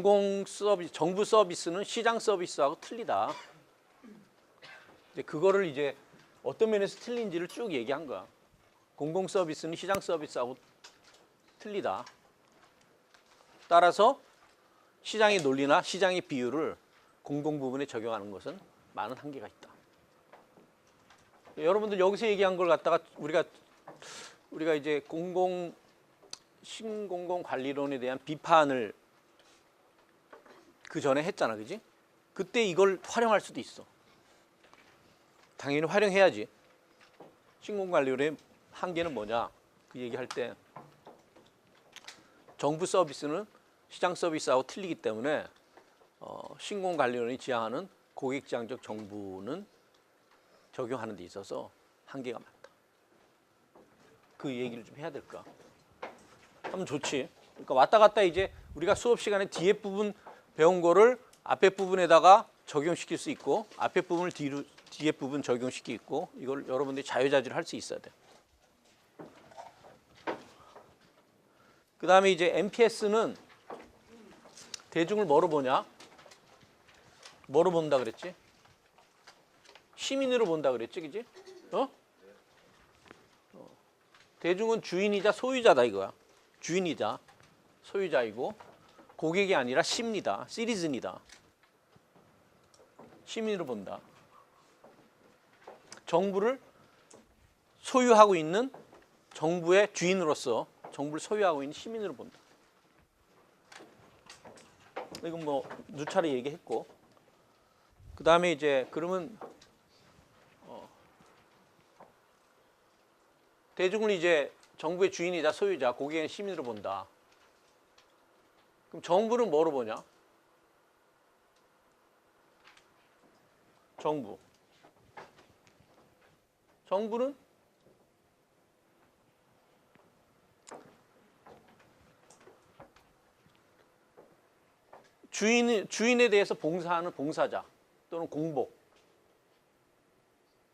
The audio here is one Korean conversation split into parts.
공공 서비스, 정부 서비스는 시장 서비스하고 틀리다. 근데 그거를 이제 어떤 면에서 틀린지를 쭉 얘기한 거야. 공공 서비스는 시장 서비스하고 틀리다. 따라서 시장의 논리나 시장의 비율을 공공 부분에 적용하는 것은 많은 한계가 있다. 여러분들 여기서 얘기한 걸 갖다가 우리가 이제 신공공 관리론에 대한 비판을 그 전에 했잖아, 그지? 그때 이걸 활용할 수도 있어. 당연히 활용해야지. 신공공 관리론의 한계는 뭐냐? 그 얘기할 때 정부 서비스는 시장 서비스하고 틀리기 때문에 신공공 관리론이 지향하는 고객지향적 정부는 적용하는 데 있어서 한계가 많다. 그 얘기를 좀 해야 될까? 하면 좋지. 그러니까 왔다 갔다 이제 우리가 수업 시간에 뒤에 부분 배운 거를 앞에 부분에다가 적용시킬 수 있고 앞에 부분을 뒤에 부분 적용시키고 이걸 여러분들이 자유자재로 할 수 있어야 돼. 그 다음에 이제 MPS는 대중을 뭐로 보냐? 뭐로 본다 그랬지? 시민으로 본다 그랬지, 그지? 대중은 주인이자 소유자다 이거야. 주인이자 소유자이고 고객이 아니라 시민이다, 시리즌이다. 시민으로 본다. 정부를 소유하고 있는 정부의 주인으로서 정부를 소유하고 있는 시민으로 본다. 이건 뭐 누차례 얘기했고, 그 다음에 이제 그러면 대중은 이제 정부의 주인이자 소유자, 고객의 시민으로 본다. 그럼 정부는 뭐로 보냐? 정부는 주인에 대해서 봉사하는 봉사자 또는 공복으로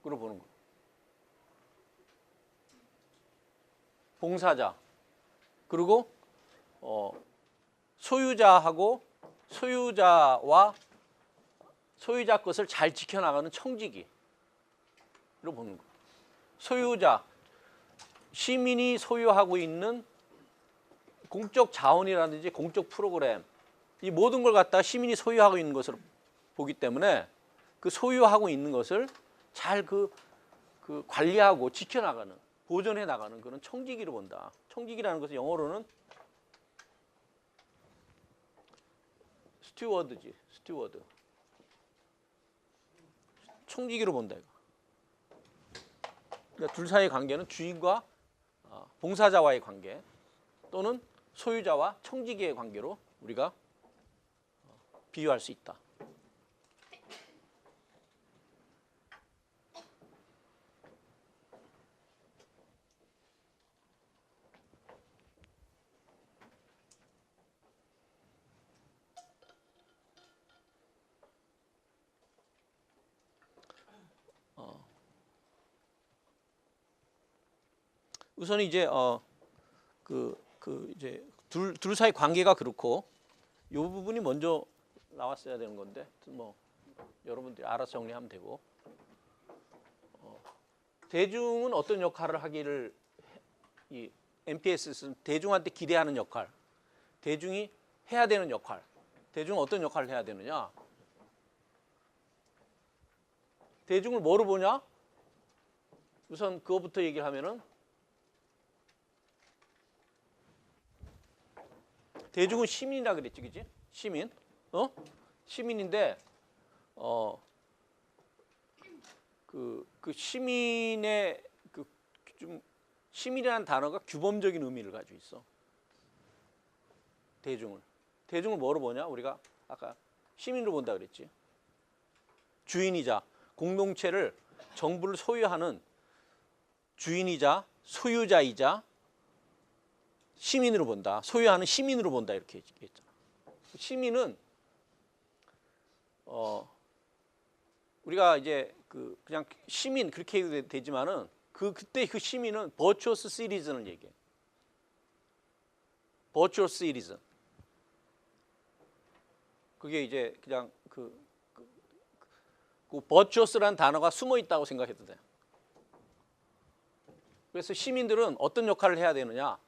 보는 거. 봉사자. 그리고 소유자하고 소유자와 소유자 것을 잘 지켜나가는 청지기로 보는 거. 소유자, 시민이 소유하고 있는 공적 자원이라든지 공적 프로그램, 이 모든 걸 갖다가 시민이 소유하고 있는 것으로 보기 때문에 그 소유하고 있는 것을 잘 그 관리하고 지켜나가는, 보존해 나가는 그런 청지기로 본다. 청지기라는 것은 영어로는 스튜어드지, 스튜어드. 청지기로 본다 이거. 그러니까 둘 사이의 관계는 주인과 봉사자와의 관계 또는 소유자와 청지기의 관계로 우리가 비유할 수 있다. 우선 이제 이제 둘 사이 관계가 그렇고 이 부분이 먼저 나왔어야 되는 건데 뭐 여러분들이 알아서 정리하면 되고, 대중은 어떤 역할을 하기를 이 MPS는 대중한테 기대하는 역할, 대중이 해야 되는 역할, 대중은 어떤 역할을 해야 되느냐? 대중을 뭐로 보냐? 우선 그거부터 얘기를 하면은 대중은 시민이라 그랬지, 그지? 시민, 시민인데, 그 시민의 좀 시민이라는 단어가 규범적인 의미를 가지고 있어. 대중을 뭐로 보냐? 우리가 아까 시민으로 본다 그랬지. 주인이자 공동체를 정부를 소유하는 주인이자 소유자이자 시민으로 본다. 소유하는 시민으로 본다 이렇게 얘기했잖아. 시민은 우리가 이제 그냥 시민 그렇게 해도 되지만은 그때 그 시민은 버추어스 시리즌을 얘기해. 버추어스 시리즌. 그게 이제 그냥 그 버추어스라는 단어가 숨어 있다고 생각해도 돼. 그래서 시민들은 어떤 역할을 해야 되느냐?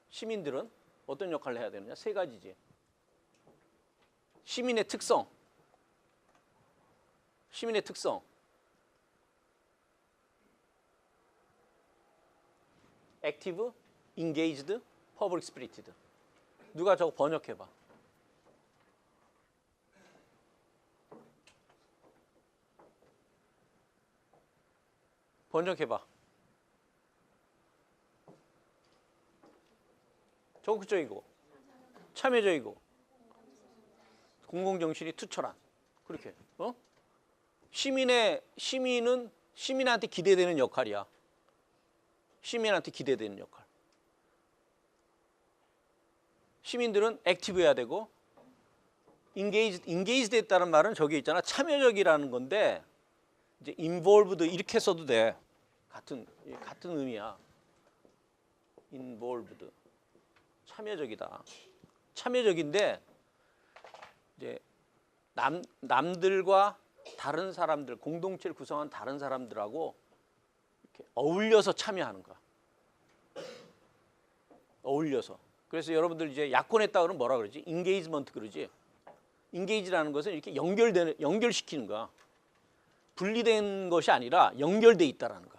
시민들은 어떤 역할을 해야 되느냐? 세 가지지. 시민의 특성. 시민의 특성. 액티브, 인게이지드, 퍼블릭 스피리티드. 누가 저거 번역해봐. 번역해봐. 적극적이고 참여적이고 공공정신이 투철한. 그렇게. 시민은 시민한테 기대되는 역할이야. 시민한테 기대되는 역할. 시민들은 액티브해야 되고 인게이지드 했다는 말은 저기 있잖아. 참여적이라는 건데 이제 involved 이렇게 써도 돼. 같은 의미야. involved. 참여적이다. 참여적인데 이제 남들과 다른 사람들, 공동체를 구성한 다른 사람들하고 이렇게 어울려서 참여하는 거야. 어울려서. 그래서 여러분들 이제 약혼했다 그러면 뭐라 그러지? 인게이지먼트 그러지. 인게이지라는 것은 이렇게 연결시키는 거야. 분리된 것이 아니라 연결돼 있다라는 거야.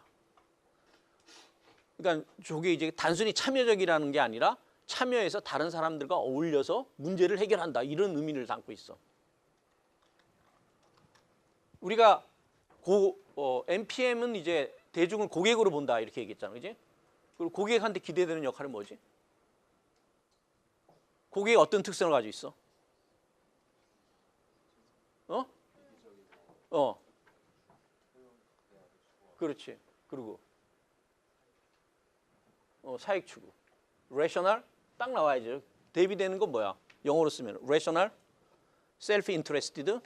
그러니까 저게 이제 단순히 참여적이라는 게 아니라 참여해서 다른 사람들과 어울려서 문제를 해결한다. 이런 의미를 담고 있어. 우리가 NPM은 이제 대중을 고객으로 본다 이렇게 얘기했잖아, 그지? 그리고 고객한테 기대되는 역할은 뭐지? 고객이 어떤 특성을 가지고 있어? 그렇지. 그리고 사익 추구. rational 딱 나와야죠. 대비되는 건 뭐야? 영어로 쓰면 rational, self-interested,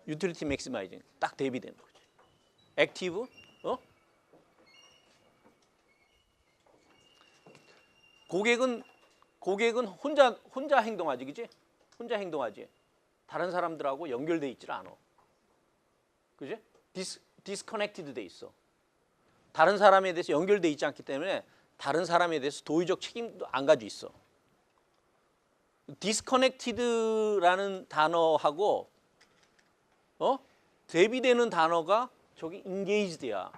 utility maximizing 딱 대비되는 거지. active, 고객은 혼자 행동하지, 그지? 혼자 행동하지. 다른 사람들하고 연결돼 있질 않아. 그지? 디스커넥티드 돼 있어. 다른 사람에 대해서 연결돼 있지 않기 때문에 다른 사람에 대해서 도의적 책임도 안 가지고 있어. 디스커넥티드라는 단어하고 대비되는 단어가 저기 인게이지드야.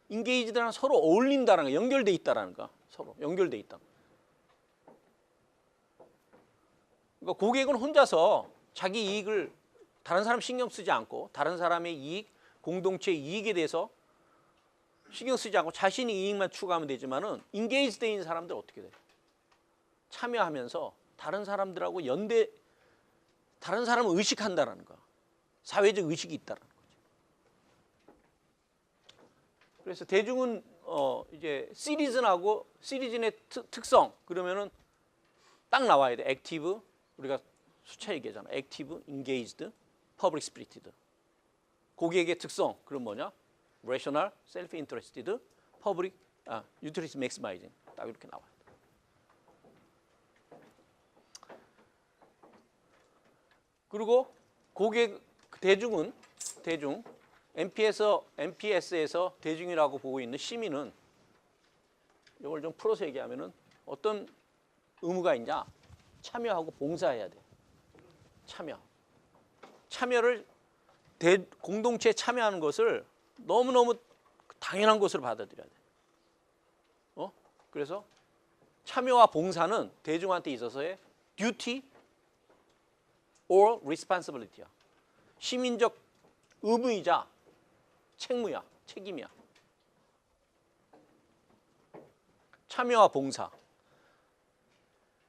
인게이지드랑 서로 어울린다는 거, 연결돼 있다라는 거. 서로 연결돼 있다. 그러니까 고객은 혼자서 자기 이익을 다른 사람 신경 쓰지 않고 다른 사람의 이익, 공동체의 이익에 대해서 신경 쓰지 않고 자신의 이익만 추구하면 되지만은 인게이지 돼 있는 사람들 어떻게 돼? 참여하면서 다른 사람들하고 다른 사람을 의식한다라는 거야. 사회적 의식이 있다라는 거지. 그래서 대중은 이제 시리즌의 특성 그러면은 딱 나와야 돼. 액티브 우리가 수차 얘기하잖아. 액티브, 인게이지드, 퍼블릭 스피리티드. 고객의 특성 그럼 뭐냐? rational, self-interested, public, utility maximizing 딱 이렇게 나와요. 그리고 대중 NPS에서 대중이라고 보고 있는 시민은 이걸 좀 풀어서 얘기하면은 어떤 의무가 있냐? 참여하고 봉사해야 돼. 참여를 공동체에 참여하는 것을 너무너무 당연한 것으로 받아들여야 돼. 그래서 참여와 봉사는 대중한테 있어서의 duty or responsibility야. 시민적 의무이자 책임이야. 참여와 봉사.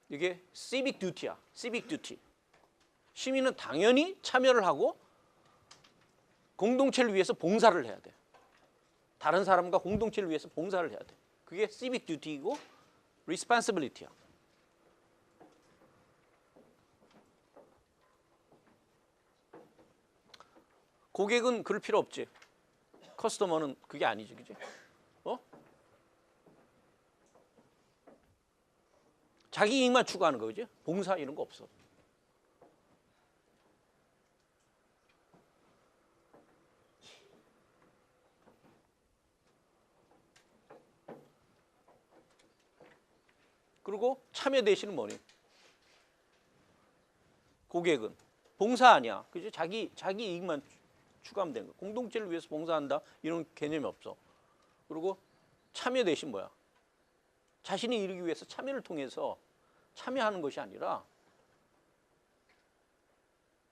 이게 civic duty야. civic duty. 시민은 당연히 참여를 하고 공동체를 위해서 봉사를 해야 돼. 다른 사람과 공동체를 위해서 봉사를 해야 돼. 그게 civic duty이고 responsibility야. 고객은 그럴 필요 없지. 커스터머는 그게 아니지, 그지? 자기 이익만 추구하는 거지. 봉사 이런 거 없어. 그리고 참여 대신은 뭐니? 고객은 봉사 아니야. 그지? 자기 이익만 추구하면 되는 거야. 공동체를 위해서 봉사한다 이런 개념이 없어. 그리고 참여 대신 뭐야? 자신이 이루기 위해서 참여를 통해서 참여하는 것이 아니라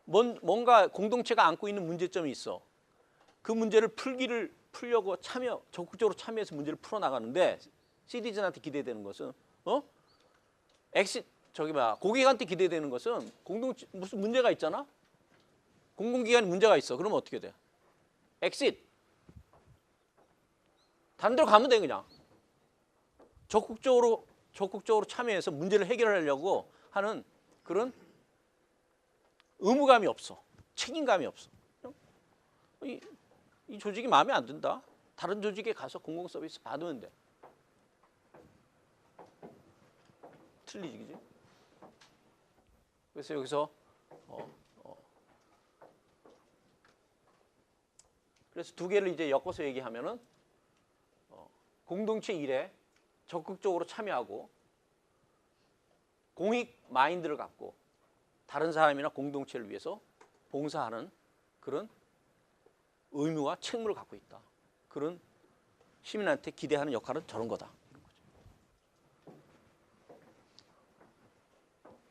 뭔가 공동체가 안고 있는 문제점이 있어. 그 문제를 풀려고 적극적으로 참여해서 문제를 풀어나가는데 시티즌한테 기대되는 것은 고객한테 기대되는 것은 공동체 무슨 문제가 있잖아? 공공기관에 문제가 있어. 그러면 어떻게 돼? 엑싯. 다른 데로 가면 돼 그냥. 적극적으로 참여해서 문제를 해결하려고 하는 그런 의무감이 없어. 책임감이 없어. 이 조직이 마음에 안 든다. 다른 조직에 가서 공공 서비스 받으면 돼. 틀리지, 그지? 그래서 여기서 그래서 두 개를 이제 엮어서 얘기하면은 공동체 일에 적극적으로 참여하고 공익 마인드를 갖고 다른 사람이나 공동체를 위해서 봉사하는 그런 의무와 책무를 갖고 있다. 그런 시민한테 기대하는 역할은 저런 거다.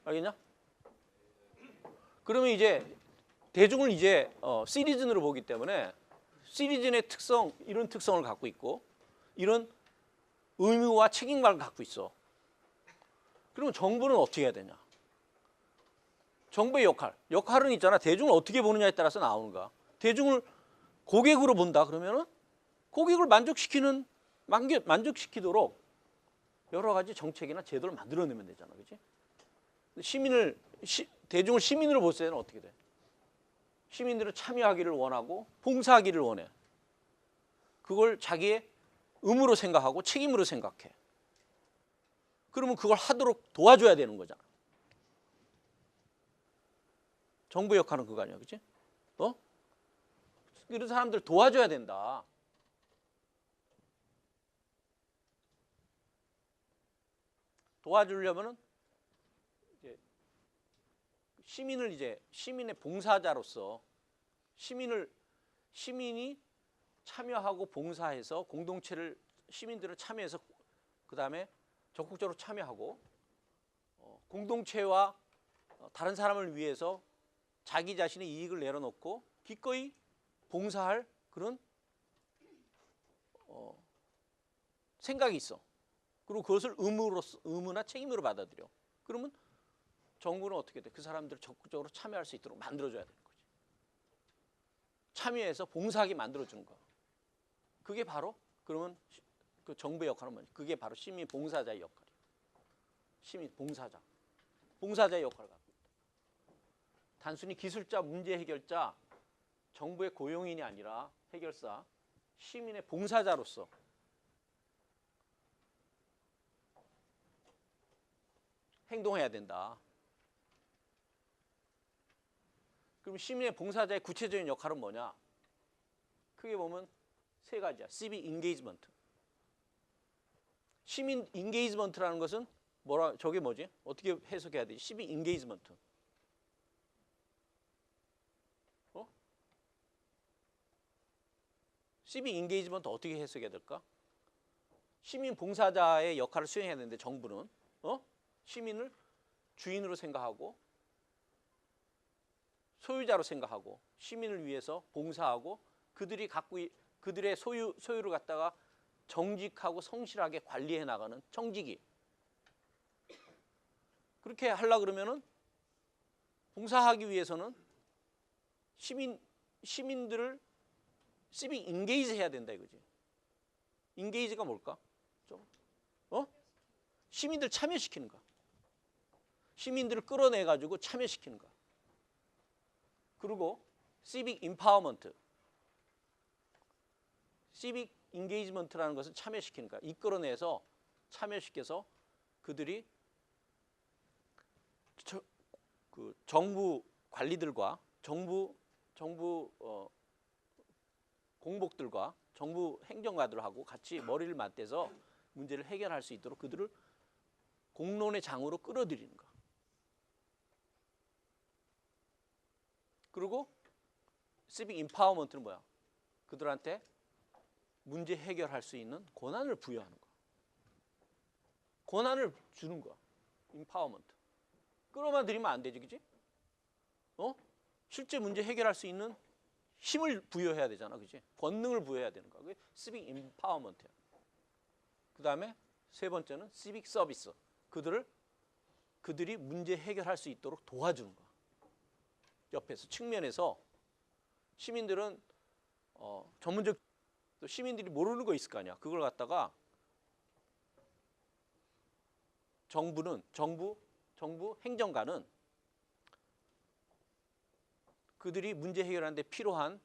알겠냐? 그러면 이제 대중을 이제 시리즌으로 보기 때문에 시리즌의 특성, 이런 특성을 갖고 있고 이런 의무와 책임감을 갖고 있어. 그러면 정부는 어떻게 해야 되냐? 정부의 역할은 있잖아. 대중을 어떻게 보느냐에 따라서 나오는 거야. 대중을 고객으로 본다 그러면은 고객을 만족시키도록 여러 가지 정책이나 제도를 만들어내면 되잖아, 그렇지? 대중을 시민으로 볼 때는 어떻게 돼? 시민들은 참여하기를 원하고 봉사하기를 원해. 그걸 자기의 의무로 생각하고 책임으로 생각해. 그러면 그걸 하도록 도와줘야 되는 거잖아. 정부 역할은 그거 아니야, 그렇지? 이런 사람들 도와줘야 된다. 도와주려면은 시민의 봉사자로서 시민이 참여하고 봉사해서 시민들을 참여해서 그 다음에 적극적으로 참여하고 공동체와 다른 사람을 위해서 자기 자신의 이익을 내려놓고 기꺼이 봉사할 그런 생각이 있어. 그리고 그것을 의무나 책임으로 받아들여. 그러면 정부는 어떻게 돼? 그 사람들을 적극적으로 참여할 수 있도록 만들어줘야 되는 거지. 참여해서 봉사하게 만들어주는 거야. 그게 바로 그러면 그 정부의 역할은 뭐냐? 그게 바로 시민 봉사자의 역할이야. 시민 봉사자의 역할을 갖고 있다. 단순히 기술자, 문제 해결자, 정부의 고용인이 아니라 해결사, 시민의 봉사자로서 행동해야 된다. 그럼 시민의 봉사자의 구체적인 역할은 뭐냐? 크게 보면 세 가지야. civic engagement. 시민 engagement라는 것은 저게 뭐지? 어떻게 해석해야 되지? civic engagement. civic engagement 어떻게 해석해야 될까? 시민 봉사자의 역할을 수행해야 되는데 정부는 시민을 주인으로 생각하고 소유자로 생각하고 시민을 위해서 봉사하고 그들의 소유를 갖다가 정직하고 성실하게 관리해 나가는 청지기. 그렇게 하려고 그러면은 봉사하기 위해서는 시민들을 civic engage 해야 된다 이거지. engage가 뭘까? 시민들 참여시키는 거야. 시민들을 끌어내 가지고 참여시키는 거야. 그리고 civic empowerment. civic engagement라는 것은 참여시키는 거야. 이끌어내서 참여시켜서 그들이 정부 관리들과 정부 공복들과 정부 행정가들하고 같이 머리를 맞대서 문제를 해결할 수 있도록 그들을 공론의 장으로 끌어들이는 거. 그리고 civic empowerment는 뭐야? 그들한테 문제 해결할 수 있는 권한을 부여하는 거. 권한을 주는 거야. empowerment. 끌어들이면 안 되지, 그지? 실제 문제 해결할 수 있는 힘을 부여해야 되잖아, 그지? 권능을 부여해야 되는 거야. 그게 civic empowerment야. 그 다음에 세 번째는 civic service. 그들이 문제 해결할 수 있도록 도와주는 거야. 옆에서 측면에서 시민들은 전문적 또 시민들이 모르는 거 있을 거 아니야. 그걸 갖다가 정부 행정가는 그들이 문제 해결하는 데 필요한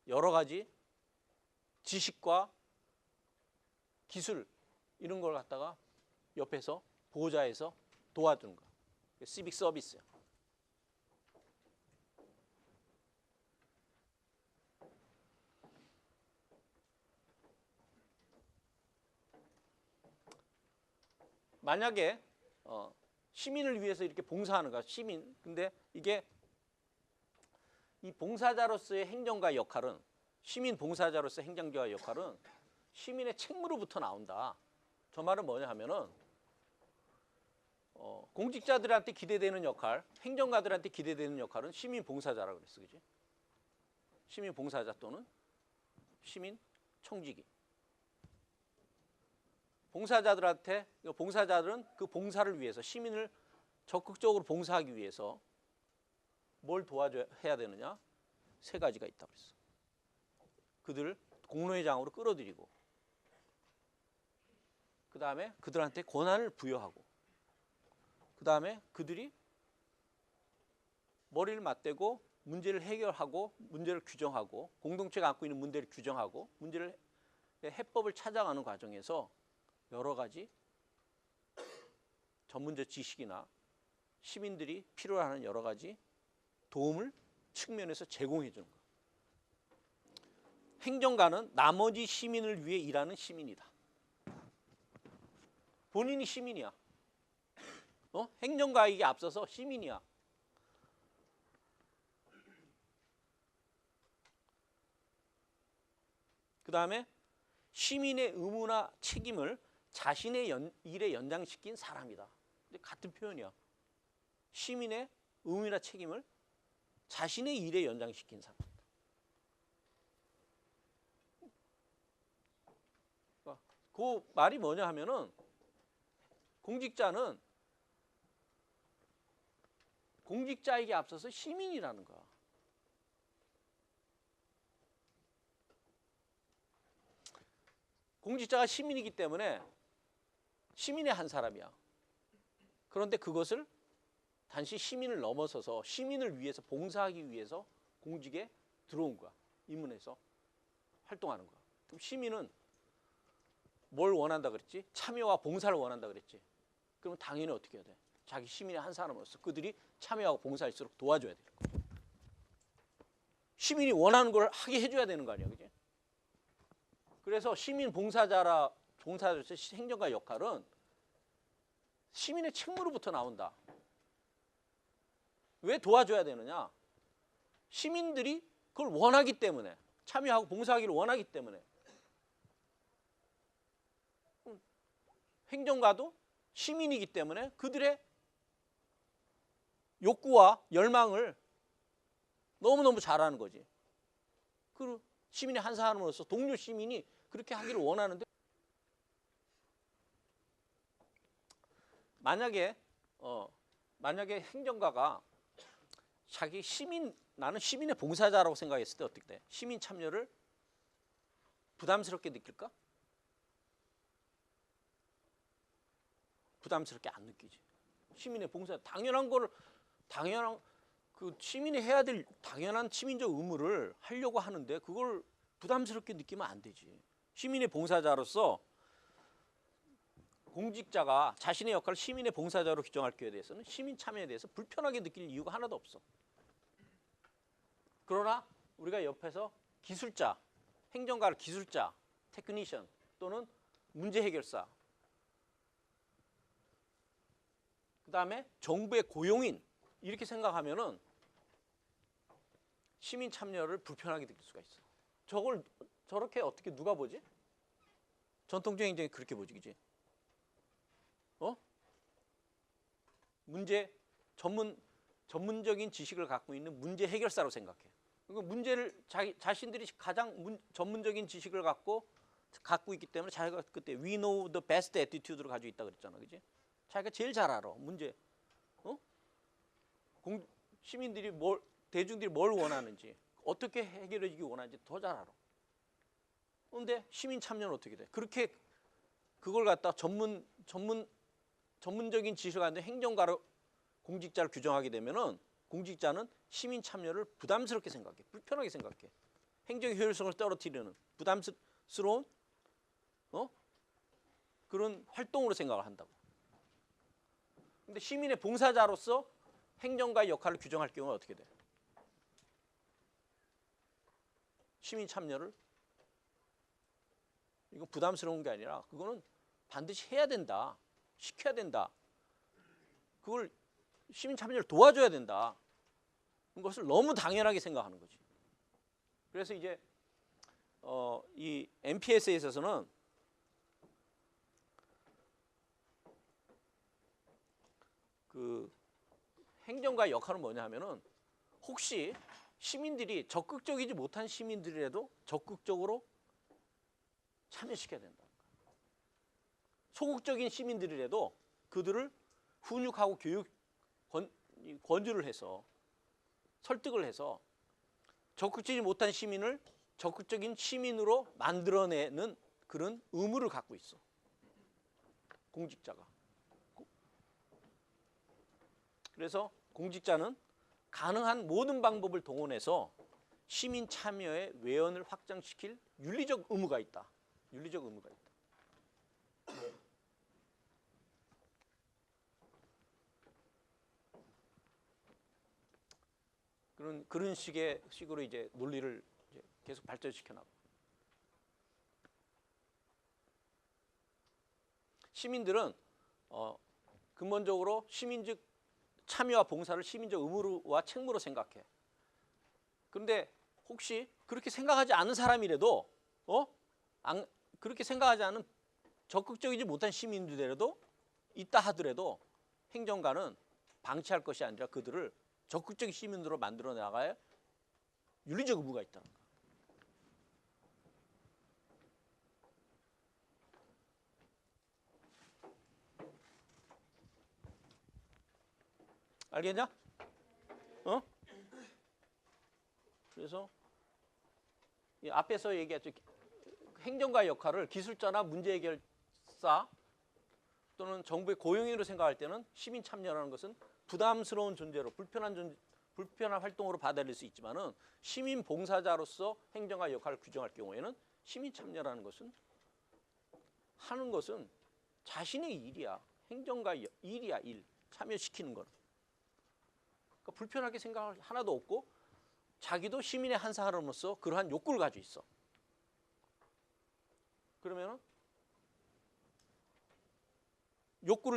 여러 가지 지식과 기술 이런 걸 갖다가 옆에서 보호자에서 도와주는 거야. 시빅 서비스야. 만약에 시민을 위해서 이렇게 봉사하는 거야. 시민. 근데 이게 이 봉사자로서의 행정가의 역할은 시민 봉사자로서의 행정가의 역할은 시민의 책무로부터 나온다. 저 말은 뭐냐 하면은 공직자들한테 기대되는 역할, 행정가들한테 기대되는 역할은 시민 봉사자라고 그랬어. 그지? 시민 봉사자 또는 시민 청지기. 봉사자들은 그 봉사를 위해서 시민을 적극적으로 봉사하기 위해서 뭘 도와줘야 해야 되느냐? 세 가지가 있다고 그랬어. 그들을 공론의 장으로 끌어들이고 그 다음에 그들한테 권한을 부여하고 그 다음에 그들이 머리를 맞대고 문제를 해결하고 문제를 규정하고 공동체가 안고 있는 문제를 규정하고 문제를 해법을 찾아가는 과정에서 여러 가지 전문적 지식이나 시민들이 필요로 하는 여러 가지 도움을 측면에서 제공해 주는 거예요. 행정가는 나머지 시민을 위해 일하는 시민이다. 본인이 시민이야. 행정가에게 앞서서 시민이야. 그 다음에 시민의 의무나 책임을 자신의 일에 연장시킨 사람이다. 같은 표현이야. 시민의 의무나 책임을 자신의 일에 연장시킨 사람. 그 말이 뭐냐 하면은 공직자에게 앞서서 시민이라는 거야. 공직자가 시민이기 때문에 시민의 한 사람이야. 그런데 그것을 단지 시민을 넘어서서 시민을 위해서 봉사하기 위해서 공직에 들어온 거야. 입문해서 활동하는 거야. 그럼 시민은 뭘 원한다 그랬지? 참여와 봉사를 원한다 그랬지. 그러면 당연히 어떻게 해야 돼? 자기 시민의 한 사람으로서 그들이 참여하고 봉사할수록 도와줘야 되는 거야. 시민이 원하는 걸 하게 해줘야 되는 거 아니야, 그지? 그래서 시민 봉사자로서 행정가의 역할은 시민의 책무로부터 나온다. 왜 도와줘야 되느냐? 시민들이 그걸 원하기 때문에, 참여하고 봉사하기를 원하기 때문에. 행정가도 시민이기 때문에 그들의 욕구와 열망을 너무너무 잘하는 거지. 그 시민의 한 사람으로서 동료 시민이 그렇게 하기를 원하는데 만약에 행정가가 자기 나는 시민의 봉사자라고 생각했을 때 어떻게 돼? 시민 참여를 부담스럽게 느낄까? 부담스럽게 안 느끼지. 시민의 봉사, 당연한 그 시민이 해야 될 당연한 시민적 의무를 하려고 하는데 그걸 부담스럽게 느끼면 안 되지. 시민의 봉사자로서 공직자가 자신의 역할을 시민의 봉사자로 규정할 경우에 대해서는 시민 참여에 대해서 불편하게 느낄 이유가 하나도 없어. 그러나 우리가 옆에서 기술자, 행정가를 기술자, 테크니션 또는 문제 해결사 그다음에 정부의 고용인 이렇게 생각하면은 시민 참여를 불편하게 느낄 수가 있어. 저걸 저렇게 어떻게 누가 보지? 전통적 행정이 그렇게 보지, 그지? 문제 전문적인 지식을 갖고 있는 문제 해결사로 생각해. 그러니까 문제를 자신들이 가장 전문적인 지식을 갖고 있기 때문에 자기가 그때 we know the best attitude를 가지고 있다 그랬잖아, 그지? 자기가 제일 잘 알아 문제. 시민들이 대중들이 뭘 원하는지, 어떻게 해결해주기 원하는지 더 잘 알아. 그런데 시민 참여는 어떻게 돼? 그렇게 그걸 갖다 전문적인 지식을 가진 행정가로 공직자를 규정하게 되면은 공직자는 시민 참여를 부담스럽게 생각해, 불편하게 생각해. 행정 효율성을 떨어뜨리는 부담스러운 그런 활동으로 생각을 한다고. 근데 시민의 봉사자로서 행정가의 역할을 규정할 경우는 어떻게 돼? 시민 참여를 이건 부담스러운 게 아니라 그거는 반드시 해야 된다, 시켜야 된다. 그걸 시민 참여를 도와줘야 된다. 그것을 너무 당연하게 생각하는 거지. 그래서 이제 이 MPS에 있어서는 그 행정가의 역할은 뭐냐 하면은 혹시 시민들이 적극적이지 못한 시민들이라도 적극적으로 참여시켜야 된다. 소극적인 시민들이라도 그들을 훈육하고 권유를 해서 설득을 해서 적극적이지 못한 시민을 적극적인 시민으로 만들어내는 그런 의무를 갖고 있어. 공직자가. 그래서 공직자는 가능한 모든 방법을 동원해서 시민 참여의 외연을 확장시킬 윤리적 의무가 있다. 윤리적 의무가 있다. 그런 식으로 이제 논리를 이제 계속 발전시켜 나가. 시민들은 근본적으로 시민적 참여와 봉사를 시민적 의무와 책무로 생각해. 그런데 혹시 그렇게 생각하지 않은 사람이라도 그렇게 생각하지 않은 적극적이지 못한 시민들이라도 있다 하더라도 행정가는 방치할 것이 아니라 그들을 적극적인 시민으로 만들어 나가야 윤리적 의무가 있다는 거야. 알겠냐? 그래서 이 앞에서 얘기했죠. 행정가의 역할을 기술자나 문제 해결사 또는 정부의 고용인으로 생각할 때는 시민 참여라는 것은 부담스러운 존재로 불편한 활동으로 받아들일 수 있지만은 시민 봉사자로서 행정가의 역할을 규정할 경우에는 시민 참여라는 것은 하는 것은 자신의 일이야. 행정가의 일이야, 일. 참여시키는 건. 그러니까 불편하게 생각할 하나도 없고 자기도 시민의 한 사람으로서 그러한 욕구를 가지고 있어. 그러면은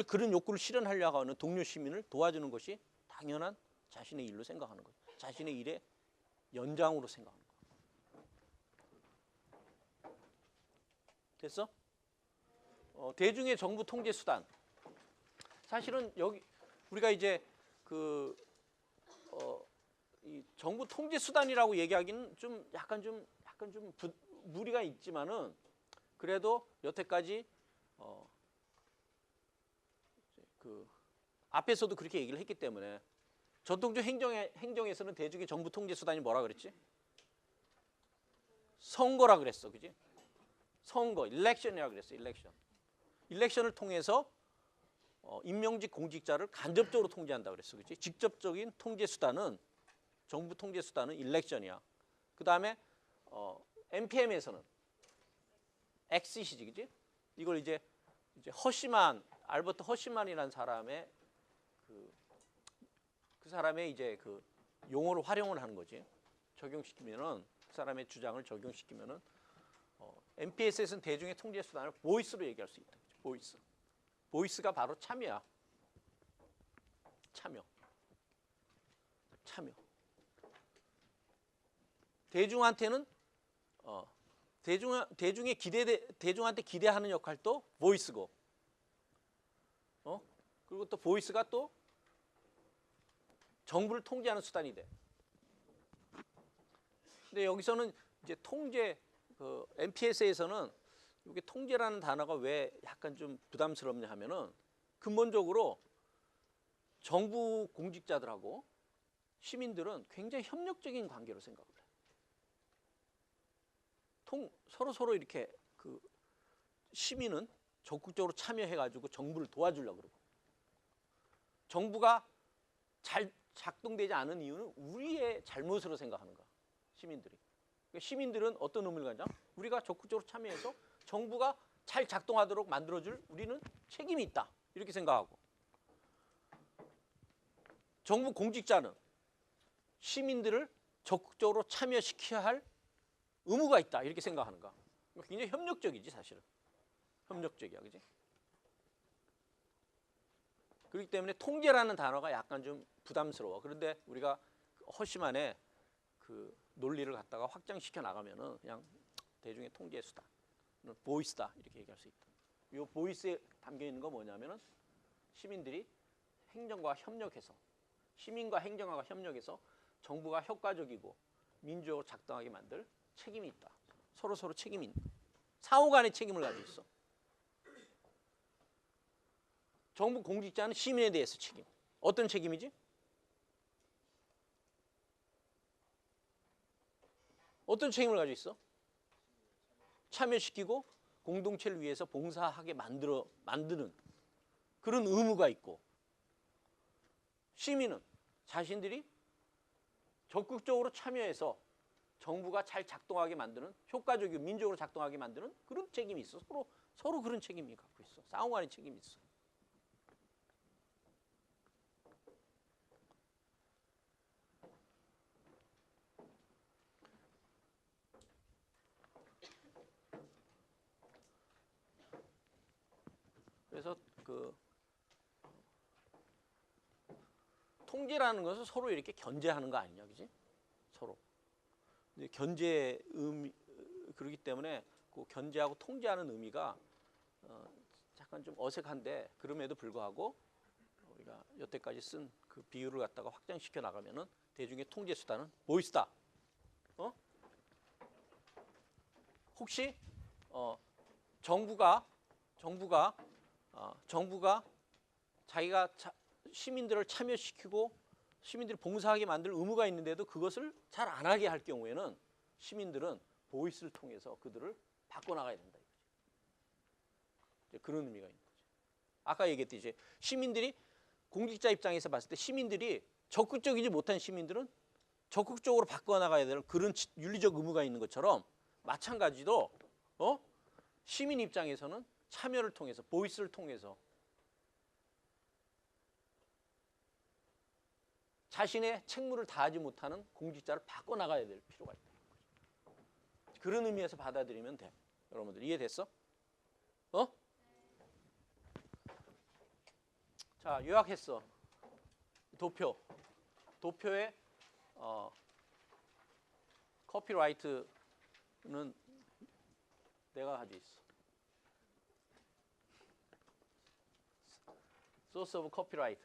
그런 욕구를 실현하려고 하는 동료 시민을 도와주는 것이 당연한 자신의 일로 생각하는 거예요. 자신의 일의 연장으로 생각하는 거예요. 됐어? 대중의 정부 통제 수단. 사실은 여기 우리가 이제 이 정부 통제 수단이라고 얘기하기는 좀 약간 좀 무리가 있지만은 그래도 여태까지 앞에서도 그렇게 얘기를 했기 때문에 전통적 행정에서는 대중의 정부 통제 수단이 뭐라 그랬지? 선거라 그랬어, 그지? 선거, 일렉션이라 그랬어, 일렉션을 통해서 임명직 공직자를 간접적으로 통제한다 그랬어, 그지? 직접적인 통제 수단은 정부 통제 수단은 일렉션이야. 그 다음에 NPM에서는 엑시시지, 그지? 이걸 이제 알버트 허시만이라는 사람의 그 사람의 이제 그 용어를 활용을 하는 거지. 적용시키면은 그 사람의 주장을 적용시키면은 MPS에서는 대중의 통제 수단을 보이스로 얘기할 수 있다. 보이스. 보이스가 바로 참여야. 참여. 대중한테는 대중한테 기대하는 역할도 보이스고, 그리고 또 보이스가 또 정부를 통제하는 수단이 돼. 근데 여기서는 이제 통제, 그 MPS에서는 이게 통제라는 단어가 왜 약간 좀 부담스럽냐 하면은 근본적으로 정부 공직자들하고 시민들은 굉장히 협력적인 관계로 생각을 해요. 서로 이렇게 그 시민은 적극적으로 참여해가지고 정부를 도와주려고 그러고, 정부가 잘 작동되지 않은 이유는 우리의 잘못으로 생각하는 거야, 시민들이. 그러니까 시민들은 어떤 의미를 가져? 우리가 적극적으로 참여해서 정부가 잘 작동하도록 만들어줄 우리는 책임이 있다, 이렇게 생각하고, 정부 공직자는 시민들을 적극적으로 참여시켜야 할 의무가 있다, 이렇게 생각하는 거야. 굉장히 협력적이지, 사실은. 협력적이야, 그지? 그렇기 때문에 통제라는 단어가 약간 좀 부담스러워. 그런데 우리가 허심한에 그 논리를 갖다가 확장시켜 나가면은 그냥 대중의 통제 수단, 보이스다, 이렇게 얘기할 수 있다. 이 보이스에 담겨 있는 거 뭐냐면은 시민들이 행정과 협력해서, 시민과 행정가가 협력해서 정부가 효과적이고 민주적으로 작동하게 만들 책임이 있다. 서로 책임이 있는, 상호 간의 책임을 가지고 있어. 정부 공직자는 시민에 대해서 책임. 어떤 책임이지? 어떤 책임을 가지고 있어? 참여시키고 공동체를 위해서 봉사하게 만드는 그런 의무가 있고, 시민은 자신들이 적극적으로 참여해서 정부가 잘 작동하게 만드는, 효과적이고 민주적으로 작동하게 만드는 그런 책임이 있어. 서로 그런 책임이 갖고 있어. 상호간의 책임이 있어. 그래서 그 통제라는 것은 서로 이렇게 견제하는 거 아니냐, 그지? 서로. 근데 견제 그렇기 때문에 그 견제하고 통제하는 의미가 잠깐 좀 어색한데, 그럼에도 불구하고 우리가 여태까지 쓴 그 비유를 갖다가 확장시켜 나가면은 대중의 통제 수단은 보이스다. 혹시 정부가 자기가 시민들을 참여시키고 시민들이 봉사하게 만들 의무가 있는데도 그것을 잘 안 하게 할 경우에는 시민들은 보이스를 통해서 그들을 바꿔나가야 된다, 이거지. 그런 의미가 있는 거죠. 아까 얘기했듯이 시민들이, 공직자 입장에서 봤을 때 시민들이 적극적이지 못한 시민들은 적극적으로 바꿔나가야 되는 그런 윤리적 의무가 있는 것처럼, 마찬가지로 시민 입장에서는 참여를 통해서, 보이스를 통해서 자신의 책무를 다하지 못하는 공직자를 바꿔나가야 될 필요가 있다. 그런 의미에서 받아들이면 돼. 여러분들 이해됐어? 자, 요약했어. 도표에 커피라이트는 내가 가지고 있어. Source of Copyright.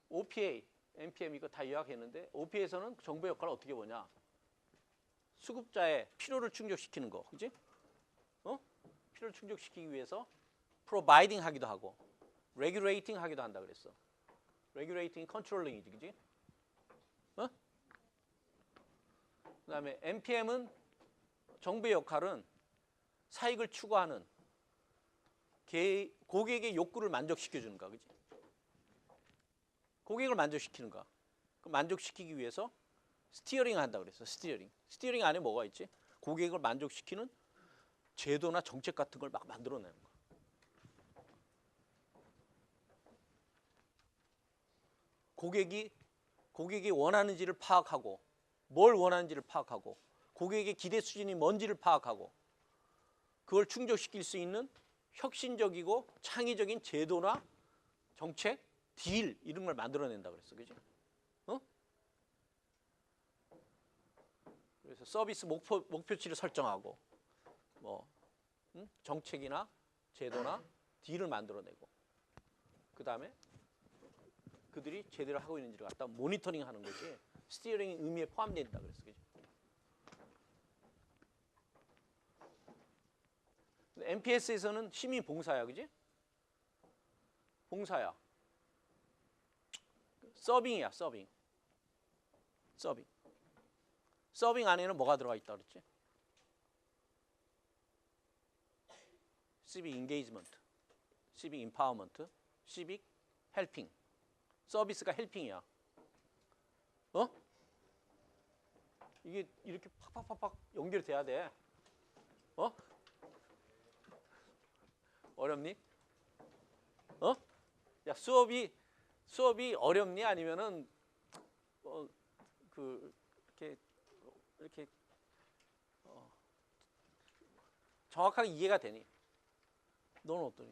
OPA, NPM 이거 다 요약했는데, OPA에서는 정부의 역할을 어떻게 보냐? 수급자의 필요를 충족시키는 거, 그지? 필요를 충족시키기 위해서 providing 하기도 하고, regulating 하기도 한다 그랬어. regulating, controlling이지, 그지? 그다음에 NPM은 정부의 역할은 사익을 추구하는 고객의 욕구를 만족시켜주는 거, 그지? 고객을 만족시키는 거. 그 만족시키기 위해서 스티어링 한다 그랬어. 스티어링 안에 뭐가 있지? 고객을 만족시키는 제도나 정책 같은 걸 막 만들어내는 거. 고객이 원하는지를 파악하고, 뭘 원하는지를 파악하고, 고객의 기대 수준이 뭔지를 파악하고, 그걸 충족시킬 수 있는 혁신적이고 창의적인 제도나 정책, 딜 이런 걸 만들어낸다 그랬어, 그지? 어? 그래서 서비스 목표치를 설정하고 뭐 정책이나 제도나 딜을 만들어내고 그 다음에 그들이 제대로 하고 있는지를 갖다 모니터링하는 것이 스티어링 의미에 포함된다 그랬어, 그지? MPS에서는 시민 봉사야, 그지? 봉사야. 서빙이야, 서빙. 서빙 안에는 뭐가 들어가 있다 그랬지? 시빅 인게이지먼트, 시빅 임파워먼트, 시빅 헬핑. 서비스가 헬핑이야. 어? 이게 이렇게 팍팍팍팍 연결돼야 돼. 어? 어렵니? 어? 야, 수업이 어렵니? 아니면은 이렇게 정확하게 이해가 되니? 너는 어떠니?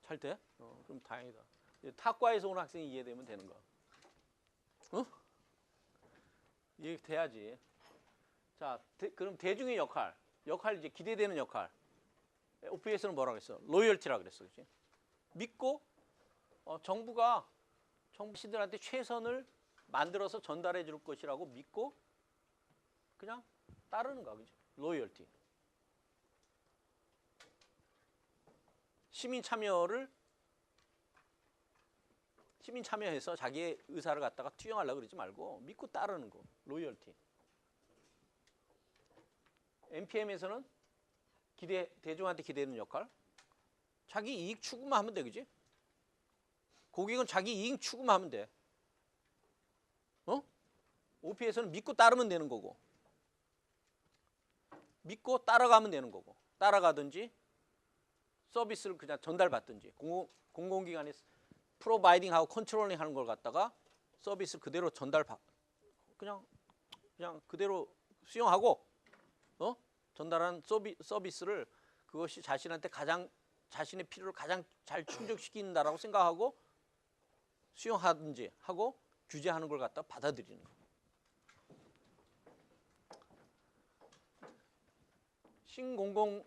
잘 돼? 그럼 다행이다. 타과에서 온 학생이 이해되면 되는 거야. 어? 이해돼야지. 자, 그럼 대중의 역할 이제 기대되는 역할. OPS는 뭐라고 했어? 로열티라고 그랬어, 그렇지? 믿고 정부가 시들한테 최선을 만들어서 전달해 줄 것이라고 믿고 그냥 따르는 거야, 그죠? 로열티. 시민 참여해서 자기의 의사를 갖다가 투영하려고 그러지 말고 믿고 따르는 거, 로열티. NPM에서는 대중한테 기대는 역할, 자기 이익 추구만 하면 돼, 그지? 고객은 자기 이익 추구만 하면 돼. OP에서는 믿고 따르면 되는 거고, 믿고 따라가면 되는 거고, 따라가든지 서비스를 그냥 전달받든지, 공공기관에 프로바이딩하고 컨트롤링 하는 걸 갖다가 서비스 그대로 그냥 그대로 수용하고 전달한 서비스를 그것이 자신의 필요를 가장 잘 충족시킨다라고 생각하고 수용하든지 하고 규제하는 걸 갖다 받아들이는 거.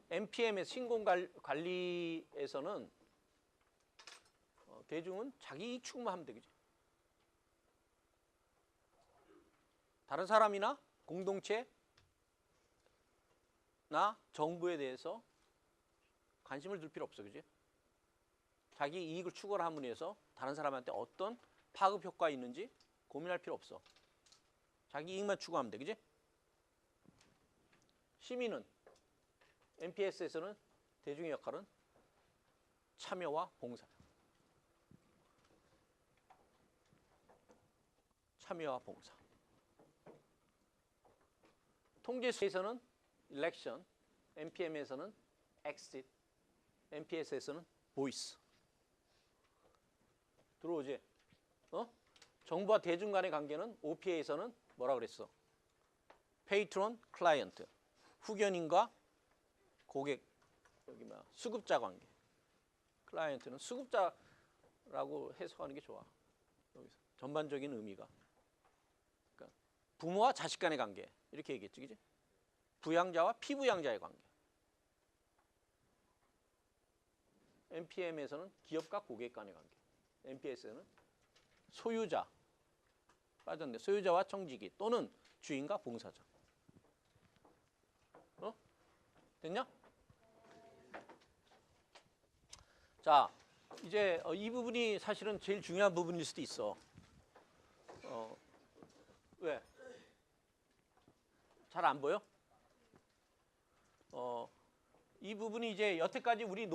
NPM에서 신공관리에서는 대중은 자기 이익 추구만 하면 되겠지. 다른 사람이나 공동체나 정부에 대해서 관심을 둘 필요 없어, 그지? 자기 이익을 추구를 함으로 해서 다른 사람한테 어떤 파급 효과가 있는지 고민할 필요 없어. 자기 이익만 추구하면 돼, 그지? 시민은 NPS에서는 대중의 역할은 참여와 봉사야. 참여와 봉사. 통제에서는 election, NPM에서는 exit, NPS에서는 voice. 들어오지? 정부와 대중 간의 관계는 OPA에서는 뭐라 그랬어? patron, client. 후견인과 고객, 수급자 관계. 클라이언트는 수급자라고 해석하는 게 좋아. 여기서 전반적인 의미가. 그러니까 부모와 자식 간의 관계 이렇게 얘기했지, 그지? 부양자와 피부양자의 관계. NPM에서는 기업과 고객 간의 관계. NPS에는 소유자, 빠졌네. 소유자와 청지기 또는 주인과 봉사자. 됐냐? 자, 이제 이 부분이 사실은 제일 중요한 부분일 수도 있어. 왜? 잘 안 보여? 이 부분이 이제 여태까지 우리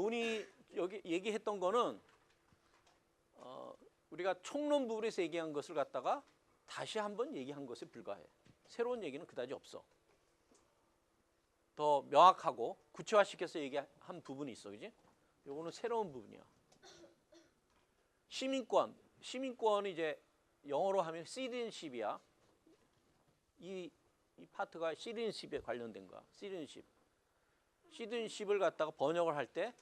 여기 얘기했던 거는 우리가 총론 부분에서 얘기한 것을 갖다가 다시 한번 얘기한 것에 불과해. 새로운 얘기는 그다지 없어. 더 명확하고 구체화시켜서 얘기한 부분이 있어, 그지? 요거는 새로운 부분이야. 시민권이 이제 영어로 하면 citizenship이야. 이 파트가 citizenship에 관련된 거야. citizenship을 갖다가 번역을 할 때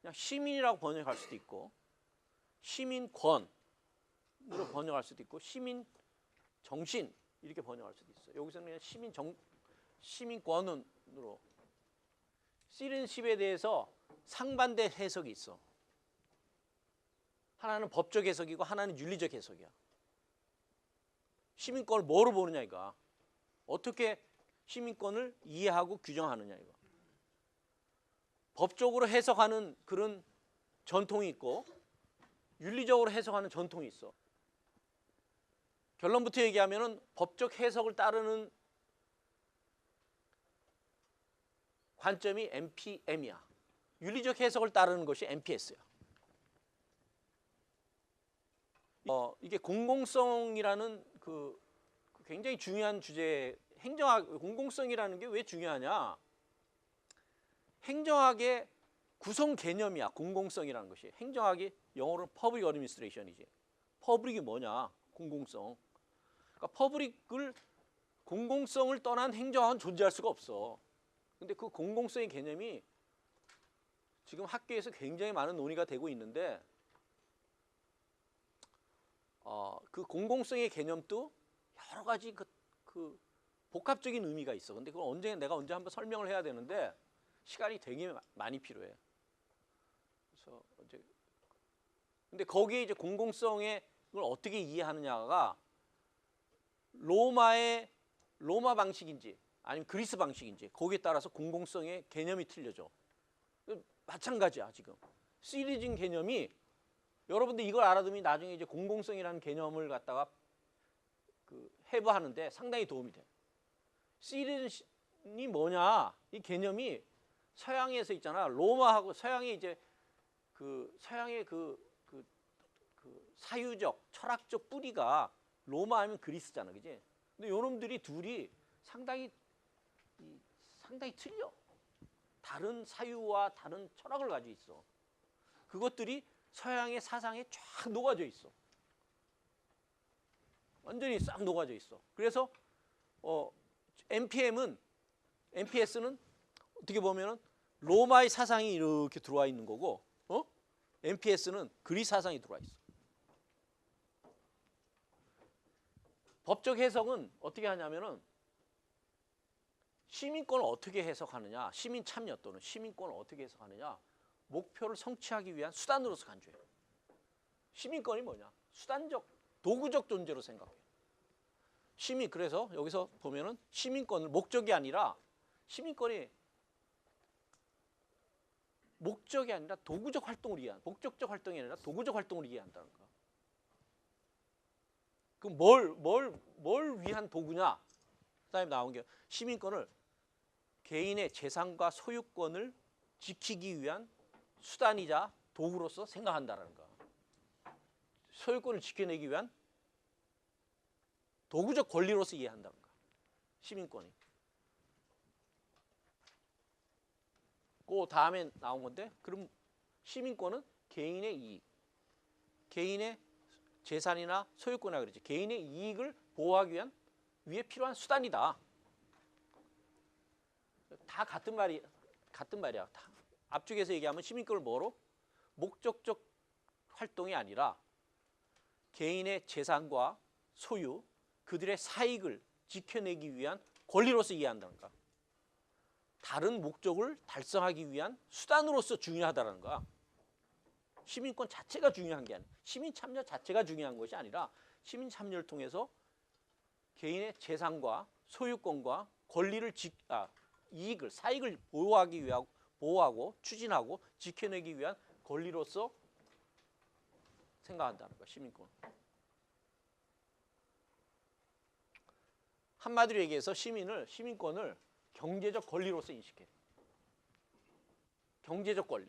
그냥 시민이라고 번역할 수도 있고, 시민권으로 번역할 수도 있고 시민 정신 이렇게 번역할 수도 있어요. 여기서는 그냥 시민권으로. 시티즌십에 대해서 상반된 해석이 있어. 하나는 법적 해석이고 하나는 윤리적 해석이야. 시민권을 뭐로 보느냐 이거. 어떻게 시민권을 이해하고 규정하느냐 이거. 법적으로 해석하는 그런 전통이 있고 윤리적으로 해석하는 전통이 있어. 결론부터 얘기하면은 법적 해석을 따르는 관점이 NPM이야. 윤리적 해석을 따르는 것이 NPS야. 이게 공공성이라는 그 굉장히 중요한 주제. 공공성이라는 게 왜 중요하냐? 행정학의 구성 개념이야. 공공성이라는 것이. 행정학이 영어로는 Public Administration이지. 퍼블릭이 뭐냐? 공공성. 그러니까 공공성을 떠난 행정학은 존재할 수가 없어. 근데 그 공공성의 개념이 지금 학계에서 굉장히 많은 논의가 되고 있는데 그 공공성의 개념도 여러 가지 그 복합적인 의미가 있어. 근데 그걸 내가 언제 한번 설명을 해야 되는데 시간이 되게 많이 필요해. 그래서 근데 거기에 이제 공공성의 걸 어떻게 이해하느냐가 로마 방식인지 아니면 그리스 방식인지 거기에 따라서 공공성의 개념이 틀려져. 마찬가지야 지금. 시리즌 개념이 여러분들 이걸 알아두면 나중에 이제 공공성이라는 개념을 갖다가 해부하는데 상당히 도움이 돼. 시리즌이 뭐냐? 이 개념이 서양에서 있잖아. 로마하고 서양의 이제 서양의 사유적 철학적 뿌리가 로마 하면 그리스잖아, 그지? 근데 요놈들이 둘이 상당히 틀려. 다른 사유와 다른 철학을 가지고 있어. 그것들이 서양의 사상에 쫙 녹아져 있어. 완전히 싹 녹아져 있어. 그래서 NPS는 어떻게 보면은 로마의 사상이 이렇게 들어와 있는 거고, NPS는 그리스 사상이 들어와 있어. 법적 해석은 어떻게 하냐면은 시민권을 어떻게 해석하느냐, 시민 참여 또는 시민권을 어떻게 해석하느냐, 목표를 성취하기 위한 수단으로서 간주해. 시민권이 뭐냐? 수단적, 도구적 존재로 생각해. 그래서 여기서 보면은 시민권을 목적이 아니라 시민권이 목적이 아니라 도구적 활동을 이해한, 목적적 활동이 아니라 도구적 활동을 이해한다는 거야. 그럼 뭘 위한 도구냐? 그다음에 나온 게 시민권을 개인의 재산과 소유권을 지키기 위한 수단이자 도구로서 생각한다는 거야. 소유권을 지켜내기 위한 도구적 권리로서 이해한다는 거야. 시민권이. 그 다음에 나온 건데, 그럼 시민권은 개인의 이익, 개인의 재산이나 소유권이라 그러지. 개인의 이익을 보호하기 위해 필요한 수단이다. 다 같은 말이야. 다. 앞쪽에서 얘기하면 시민권을 뭐로? 목적적 활동이 아니라 개인의 재산과 소유, 그들의 사익을 지켜내기 위한 권리로서 이해한다는 거야. 다른 목적을 달성하기 위한 수단으로서 중요하다는 거야. 시민권 자체가 중요한 게 아니라, 시민 참여 자체가 중요한 것이 아니라 시민 참여를 통해서 개인의 재산과 소유권과 권리를 이익을, 사익을 보호하고 추진하고 지켜내기 위한 권리로서 생각한다는 거야. 한마디로 얘기해서 시민권을 경제적 권리로서 인식해. 경제적 권리.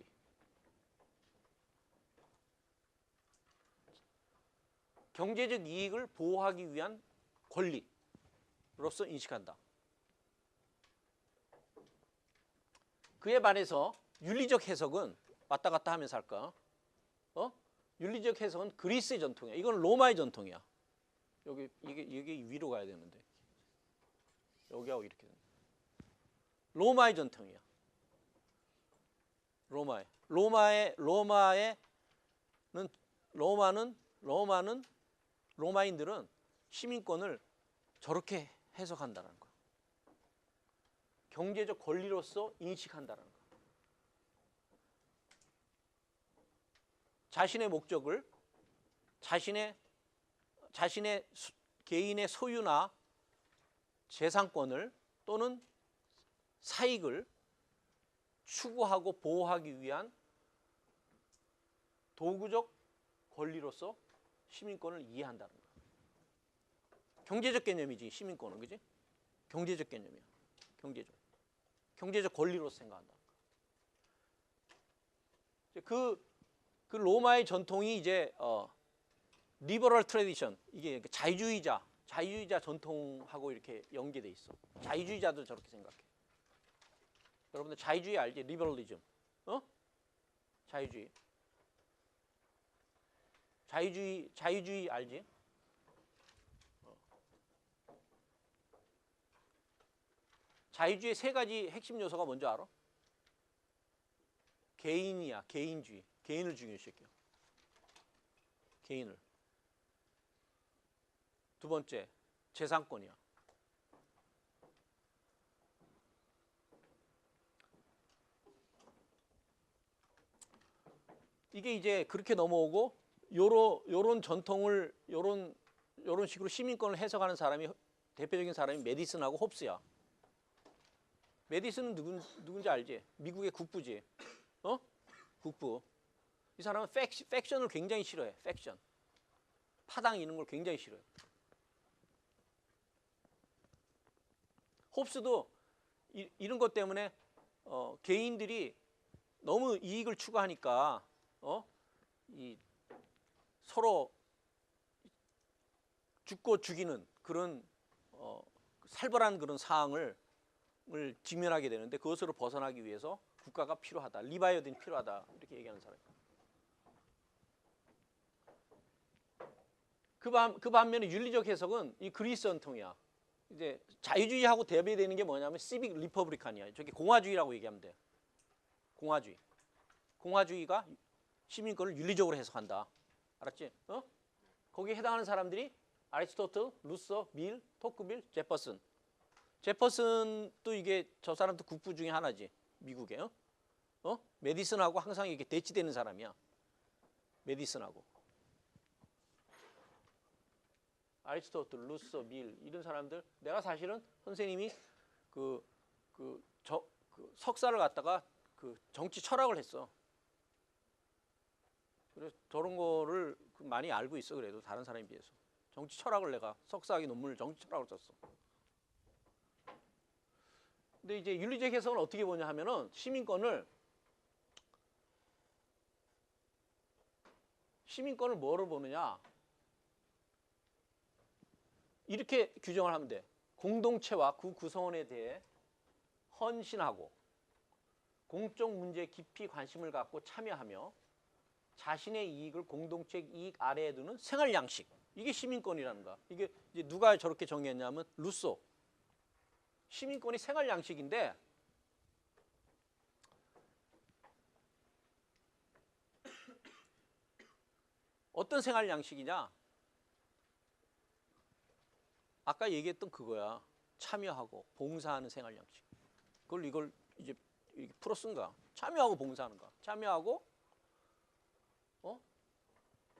경제적 이익을 보호하기 위한 권리로서 인식한다. 그에 반해서 윤리적 해석은 왔다 갔다 하면서 할까? 윤리적 해석은 그리스의 전통이야. 이건 로마의 전통이야. 이게 위로 가야 되는데. 여기하고 이렇게. 로마의 전통이야. 로마에는 로마인들은 시민권을 저렇게 해석한다는 거야. 경제적 권리로서 인식한다는 거야. 자신의 목적을 자신의 개인의 소유나 재산권을 또는 사익을 추구하고 보호하기 위한 도구적 권리로서 시민권을 이해한다는 거야. 경제적 개념이지 시민권은, 그지? 경제적 개념이야. 경제적 권리로서 생각한다. 그 로마의 전통이 이제 리버럴 트래디션, 이게 자유주의자 전통하고 이렇게 연계돼 있어. 자유주의자도 저렇게 생각해. 여러분들 자유주의 알지? 리버럴리즘. 자유주의 알지? 자유주의의 세 가지 핵심 요소가 뭔지 알아? 개인이야. 개인주의. 개인을 중요시켜. 개인을. 두 번째, 재산권이야. 이게 이제 그렇게 넘어오고 요런 전통을 요런 식으로 시민권을 해석하는 사람이, 대표적인 사람이 메디슨하고 홉스야. 메디슨은 누군지 알지? 미국의 국부지. 국부. 이 사람은 팩션을 굉장히 싫어해. 팩션. 파당 이런 걸 굉장히 싫어해. 홉스도 이런 것 때문에 개인들이 너무 이익을 추구하니까 이 서로 죽고 죽이는 그런 살벌한 그런 상황을 직면하게 되는데, 그것으로 벗어나기 위해서 국가가 필요하다. 리바이어든이 필요하다. 이렇게 얘기하는 사람이에요. 그 반면에 윤리적 해석은 이 그리스 전통이야. 이제 자유주의하고 대비되는 게 뭐냐면 시빅 리퍼블리칸이야. 저기 공화주의라고 얘기하면 돼. 공화주의가 시민권을 윤리적으로 해석한다. 알았지? 거기에 해당하는 사람들이 아리스토텔, 루서, 밀, 토크빌, 제퍼슨. 제퍼슨도 이게 저 사람도 국부 중에 하나지. 미국에. 메디슨하고 항상 이게 대치되는 사람이야. 메디슨하고. 아리스토텔, 루서, 밀 이런 사람들. 내가 사실은 선생님이 석사를 갖다가 정치 철학을 했어. 그래서 저런 거를 많이 알고 있어. 그래도 다른 사람에 비해서. 정치 철학을 내가 석사학위 논문을 정치 철학으로 썼어. 근데 이제 윤리적 해석은 어떻게 보냐 하면은 시민권을 뭐로 보느냐? 이렇게 규정을 하면 돼. 공동체와 그 구성원에 대해 헌신하고 공적 문제에 깊이 관심을 갖고 참여하며 자신의 이익을 공동체 이익 아래에 두는 생활 양식. 이게 시민권이라는 거야. 이게 이제 누가 저렇게 정의했냐면 루소. 시민권이 생활 양식인데 어떤 생활 양식이냐? 아까 얘기했던 그거야. 참여하고 봉사하는 생활 양식. 이걸 이제 이렇게 풀어 쓴 거야. 참여하고 봉사하는 거야. 참여하고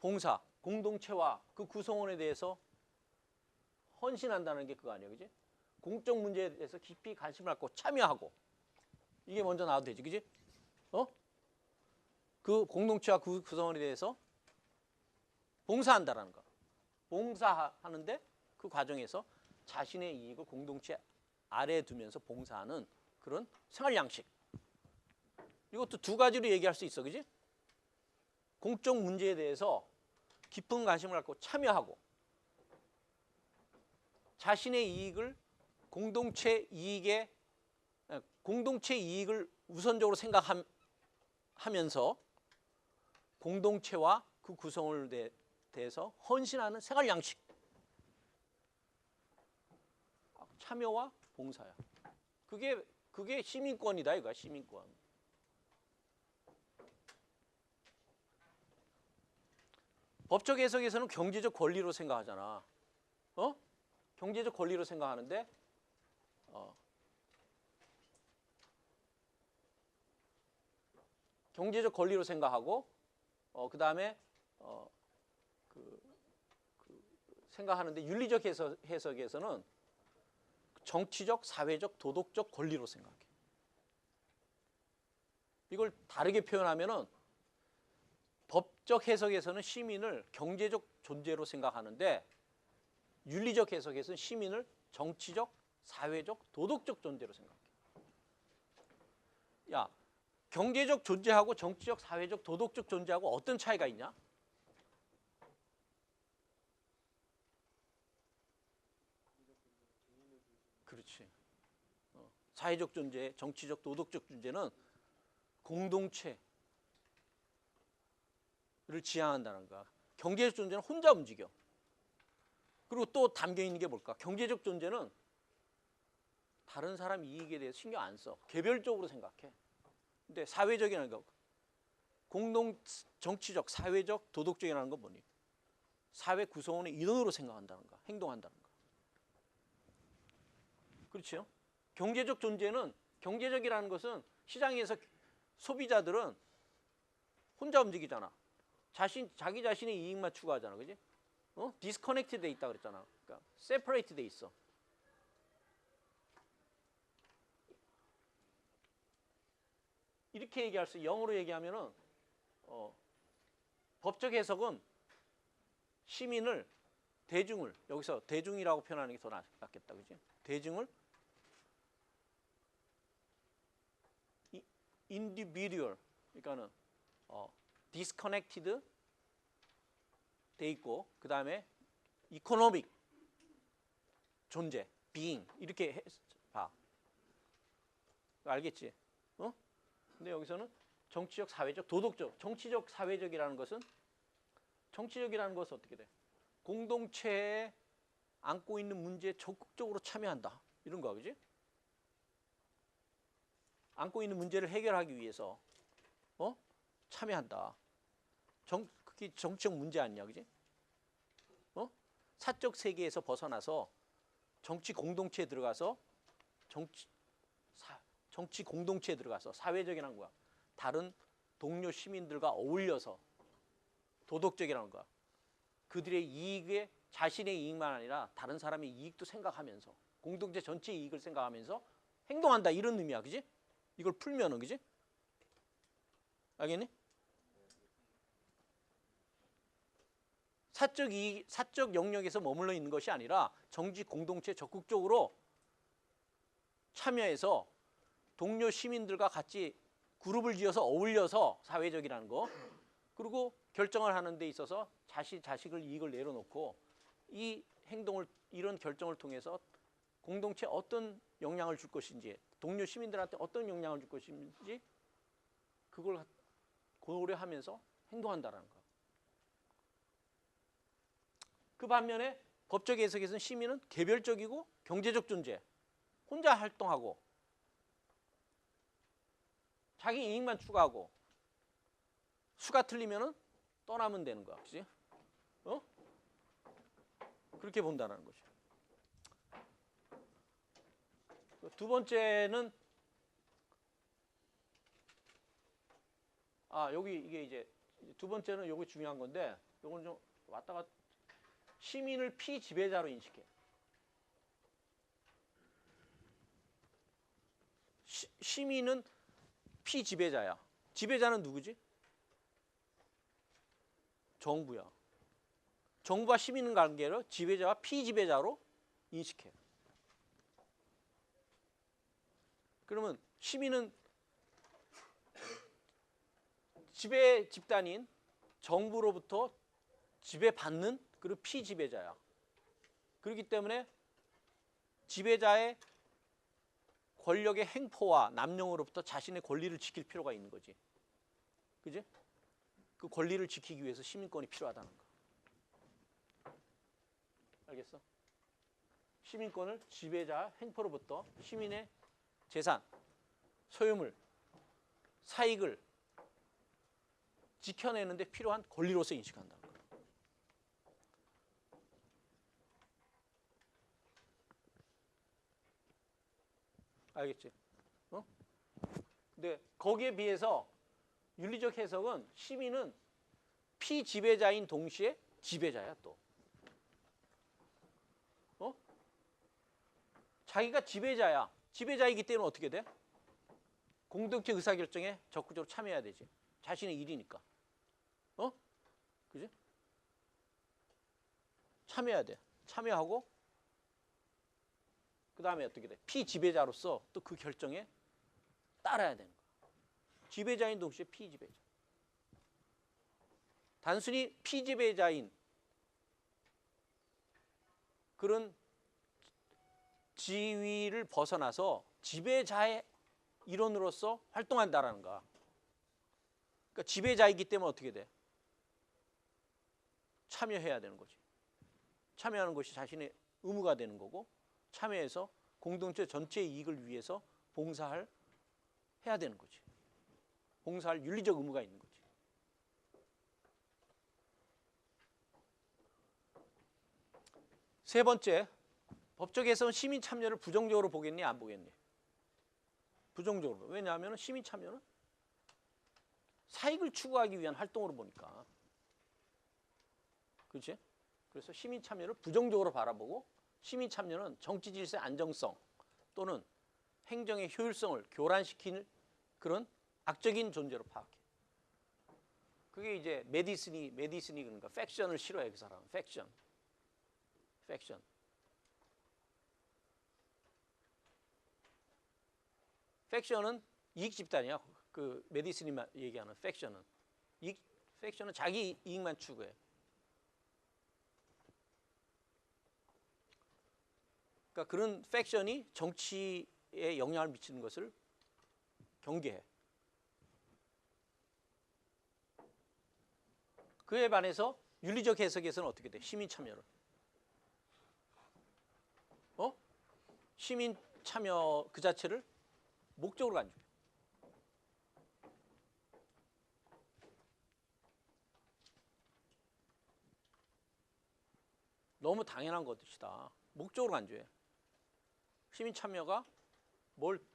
봉사, 공동체와 그 구성원에 대해서 헌신한다는 게 그거 아니야, 그지? 공적 문제에 대해서 깊이 관심을 갖고 참여하고, 이게 먼저 나와도 되지, 그지? 그 공동체와 그 구성원에 대해서 봉사한다라는 거. 봉사하는데 그 과정에서 자신의 이익을 공동체 아래에 두면서 봉사하는 그런 생활 양식. 이것도 두 가지로 얘기할 수 있어, 그지? 공적 문제에 대해서 깊은 관심을 갖고 참여하고 자신의 이익을 공동체 이익을 우선적으로 생각하면서 공동체와 그 구성원에 대해서 헌신하는 생활 양식. 참여와 봉사야. 그게 시민권이다 이거야, 시민권. 법적 해석에서는 경제적 권리로 생각하잖아. 경제적 권리로 생각하는데 경제적 권리로 생각하고 그다음에 생각하는데 윤리적 해석에서는 정치적, 사회적, 도덕적 권리로 생각해. 이걸 다르게 표현하면은 법적 해석에서는 시민을 경제적 존재로 생각하는데 윤리적 해석에서는 시민을 정치적, 사회적, 도덕적 존재로 생각해. 야, 경제적 존재하고 정치적, 사회적, 도덕적 존재하고 어떤 차이가 있냐? 그렇지. 사회적 존재, 정치적, 도덕적 존재는 공동체를 지향한다는 거야. 경제적 존재는 혼자 움직여. 그리고 또 담겨 있는 게 뭘까? 경제적 존재는 다른 사람 이익에 대해서 신경 안 써. 개별적으로 생각해. 근데 사회적이라는 거, 정치적, 사회적, 도덕적이라는 건 뭐니? 사회 구성원의 일원으로 생각한다는 거야. 행동한다는 거야. 그렇죠? 경제적 존재는, 경제적이라는 것은 시장에서 소비자들은 혼자 움직이잖아. 자기 자신의 이익만 추구하잖아. 그지? 디스커넥트 돼 있다 그랬잖아. 그러니까 세퍼레이트 돼 있어. 이렇게 얘기할 수, 영어로 얘기하면은 법적 해석은 시민을, 대중을, 여기서 대중이라고 표현하는 게 더 낫겠다. 그지? 대중을 individual, 그러니까는 disconnected 돼 있고, 그 다음에 economic 존재, being 이렇게 봐. 알겠지? 근데 여기서는 정치적, 사회적, 도덕적, 정치적, 사회적이라는 것은, 정치적이라는 것은 어떻게 돼? 공동체에 안고 있는 문제에 적극적으로 참여한다. 이런 거야, 그지? 안고 있는 문제를 해결하기 위해서 참여한다. 그게 정치적 문제 아니냐, 그지? 사적 세계에서 벗어나서 정치 공동체에 들어가서 정치 공동체에 들어가서 사회적이라는 거야. 다른 동료 시민들과 어울려서 도덕적이라는 거야. 그들의 이익에, 자신의 이익만 아니라 다른 사람의 이익도 생각하면서 공동체 전체의 이익을 생각하면서 행동한다, 이런 의미야. 그지? 이걸 풀면은, 그지? 알겠니? 사적 영역에서 머물러 있는 것이 아니라 정치 공동체에 적극적으로 참여해서 동료 시민들과 같이 그룹을 지어서 어울려서 사회적이라는 거, 그리고 결정을 하는 데 있어서 자식을 이익을 내려놓고 이 행동을, 이런 결정을 통해서 공동체에 어떤 영향을 줄 것인지, 동료 시민들한테 어떤 영향을 줄 것인지 그걸 고려하면서 행동한다는 거. 그 반면에 법적 해석에서는 시민은 개별적이고 경제적 존재, 혼자 활동하고 자기 이익만 추구하고 수가 틀리면은 떠나면 되는 거야. 그렇지? 그렇게 본다는 거죠. 두 번째는 여기 이게 이제 두 번째는 요거 중요한 건데, 요건 좀 왔다가 시민을 피지배자로 인식해. 시민은 피지배자야. 지배자는 누구지? 정부야. 정부와 시민 관계를 지배자와 피지배자로 인식해. 그러면 시민은 지배 집단인 정부로부터 지배받는, 그리고 피지배자야. 그렇기 때문에 지배자의 권력의 행포와 남용으로부터 자신의 권리를 지킬 필요가 있는 거지. 그지? 그 권리를 지키기 위해서 시민권이 필요하다는 거. 알겠어? 시민권을 지배자 행포로부터 시민의 재산, 소유물, 사익을 지켜내는 데 필요한 권리로서 인식한다는 거예요. 알겠지? 어? 근데 거기에 비해서 윤리적 해석은 시민은 피지배자인 동시에 지배자야 또. 어? 자기가 지배자야. 지배자이기 때문에 어떻게 돼? 공동체 의사결정에 적극적으로 참여해야 되지. 자신의 일이니까. 어? 그지? 참여해야 돼. 참여하고 그 다음에 어떻게 돼? 피지배자로서 또 그 결정에 따라야 되는 거야. 지배자인 동시에 피지배자. 단순히 피지배자인 그런 지위를 벗어나서 지배자의 일원으로서 활동한다라는 거야. 그러니까 지배자이기 때문에 어떻게 돼? 참여해야 되는 거지. 참여하는 것이 자신의 의무가 되는 거고 참여해서 공동체 전체의 이익을 위해서 해야 되는 거지. 봉사할 윤리적 의무가 있는 거지. 세 번째, 법적에서는 시민 참여를 부정적으로 보겠니? 안 보겠니? 부정적으로. 왜냐하면 시민 참여는 사익을 추구하기 위한 활동으로 보니까. 그렇지? 그래서 시민 참여를 부정적으로 바라보고 시민 참여는 정치 질서의 안정성 또는 행정의 효율성을 교란시키는 그런 악적인 존재로 파악해. 그게 이제 메디슨이 그러니까 팩션을 싫어해 그 사람은. 팩션. 팩션은 이익 집단이야. 그 메디슨이 얘기하는 팩션은 팩션은 자기 이익만 추구해. 그러니까 그런 팩션이 정치에 영향을 미치는 것을 경계해. 그에 반해서 윤리적 해석에서는 어떻게 돼? 시민 참여를. 시민 참여 그 자체를 목적으로 간주해. 너무 당연한 것이다. 목적으로 간주해. 시민 참여가 뭘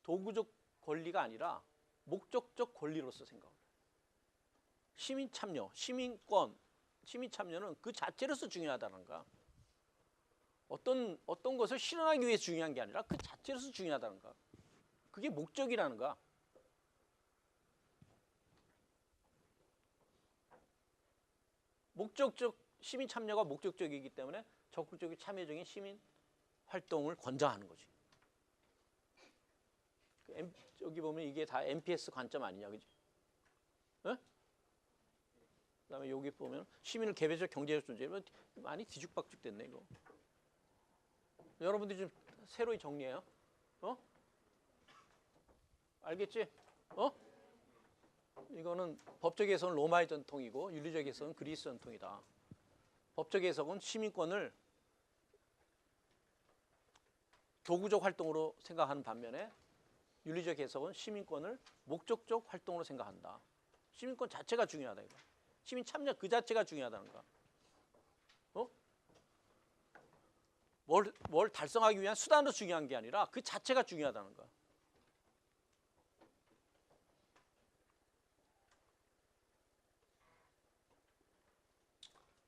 도구적 권리가 아니라 목적적 권리로서 생각을 해. 시민 참여, 시민권, 시민 참여는 그 자체로서 중요하다는 거야. 어떤 것을 실현하기 위해 중요한 게 아니라 그 자체로서 중요하다는 거야. 그게 목적이라는 거야. 시민 참여가 목적적이기 때문에 적극적인 참여적인 시민 활동을 권장하는 거지. 여기 보면 이게 다 MPS 관점 아니냐, 그지? 네? 그다음에 여기 보면 시민을 개별적 경제적 존재, 많이 뒤죽박죽 됐네 이거. 여러분들이 좀 새로이 정리해요. 알겠지? 이거는 법적 해석은 로마의 전통이고 윤리적 해석은 그리스 전통이다. 법적 해석은 시민권을 도구적 활동으로 생각하는 반면에 윤리적 해석은 시민권을 목적적 활동으로 생각한다. 시민권 자체가 중요하다 이거. 시민 참여 그 자체가 중요하다는 거야. 뭘 달성하기 위한 수단도 중요한 게 아니라 그 자체가 중요하다는 거야.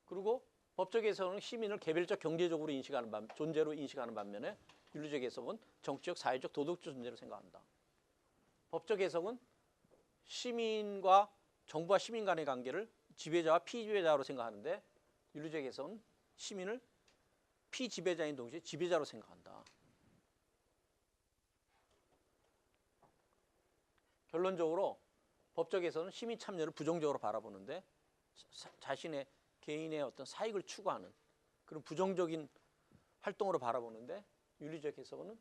그리고 법적 해석은 시민을 개별적 경제적으로 존재로 인식하는 반면에 윤리적 해석은 정치적, 사회적, 도덕적 존재로 생각한다. 법적 해석은 시민과 정부와 시민 간의 관계를 지배자와 피지배자로 생각하는데 윤리적 해석은 시민을 피지배자인 동시에 지배자로 생각한다. 결론적으로 법적에서는 시민 참여를 부정적으로 바라보는데 자신의 개인의 어떤 사익을 추구하는 그런 부정적인 활동으로 바라보는데 윤리적 해석은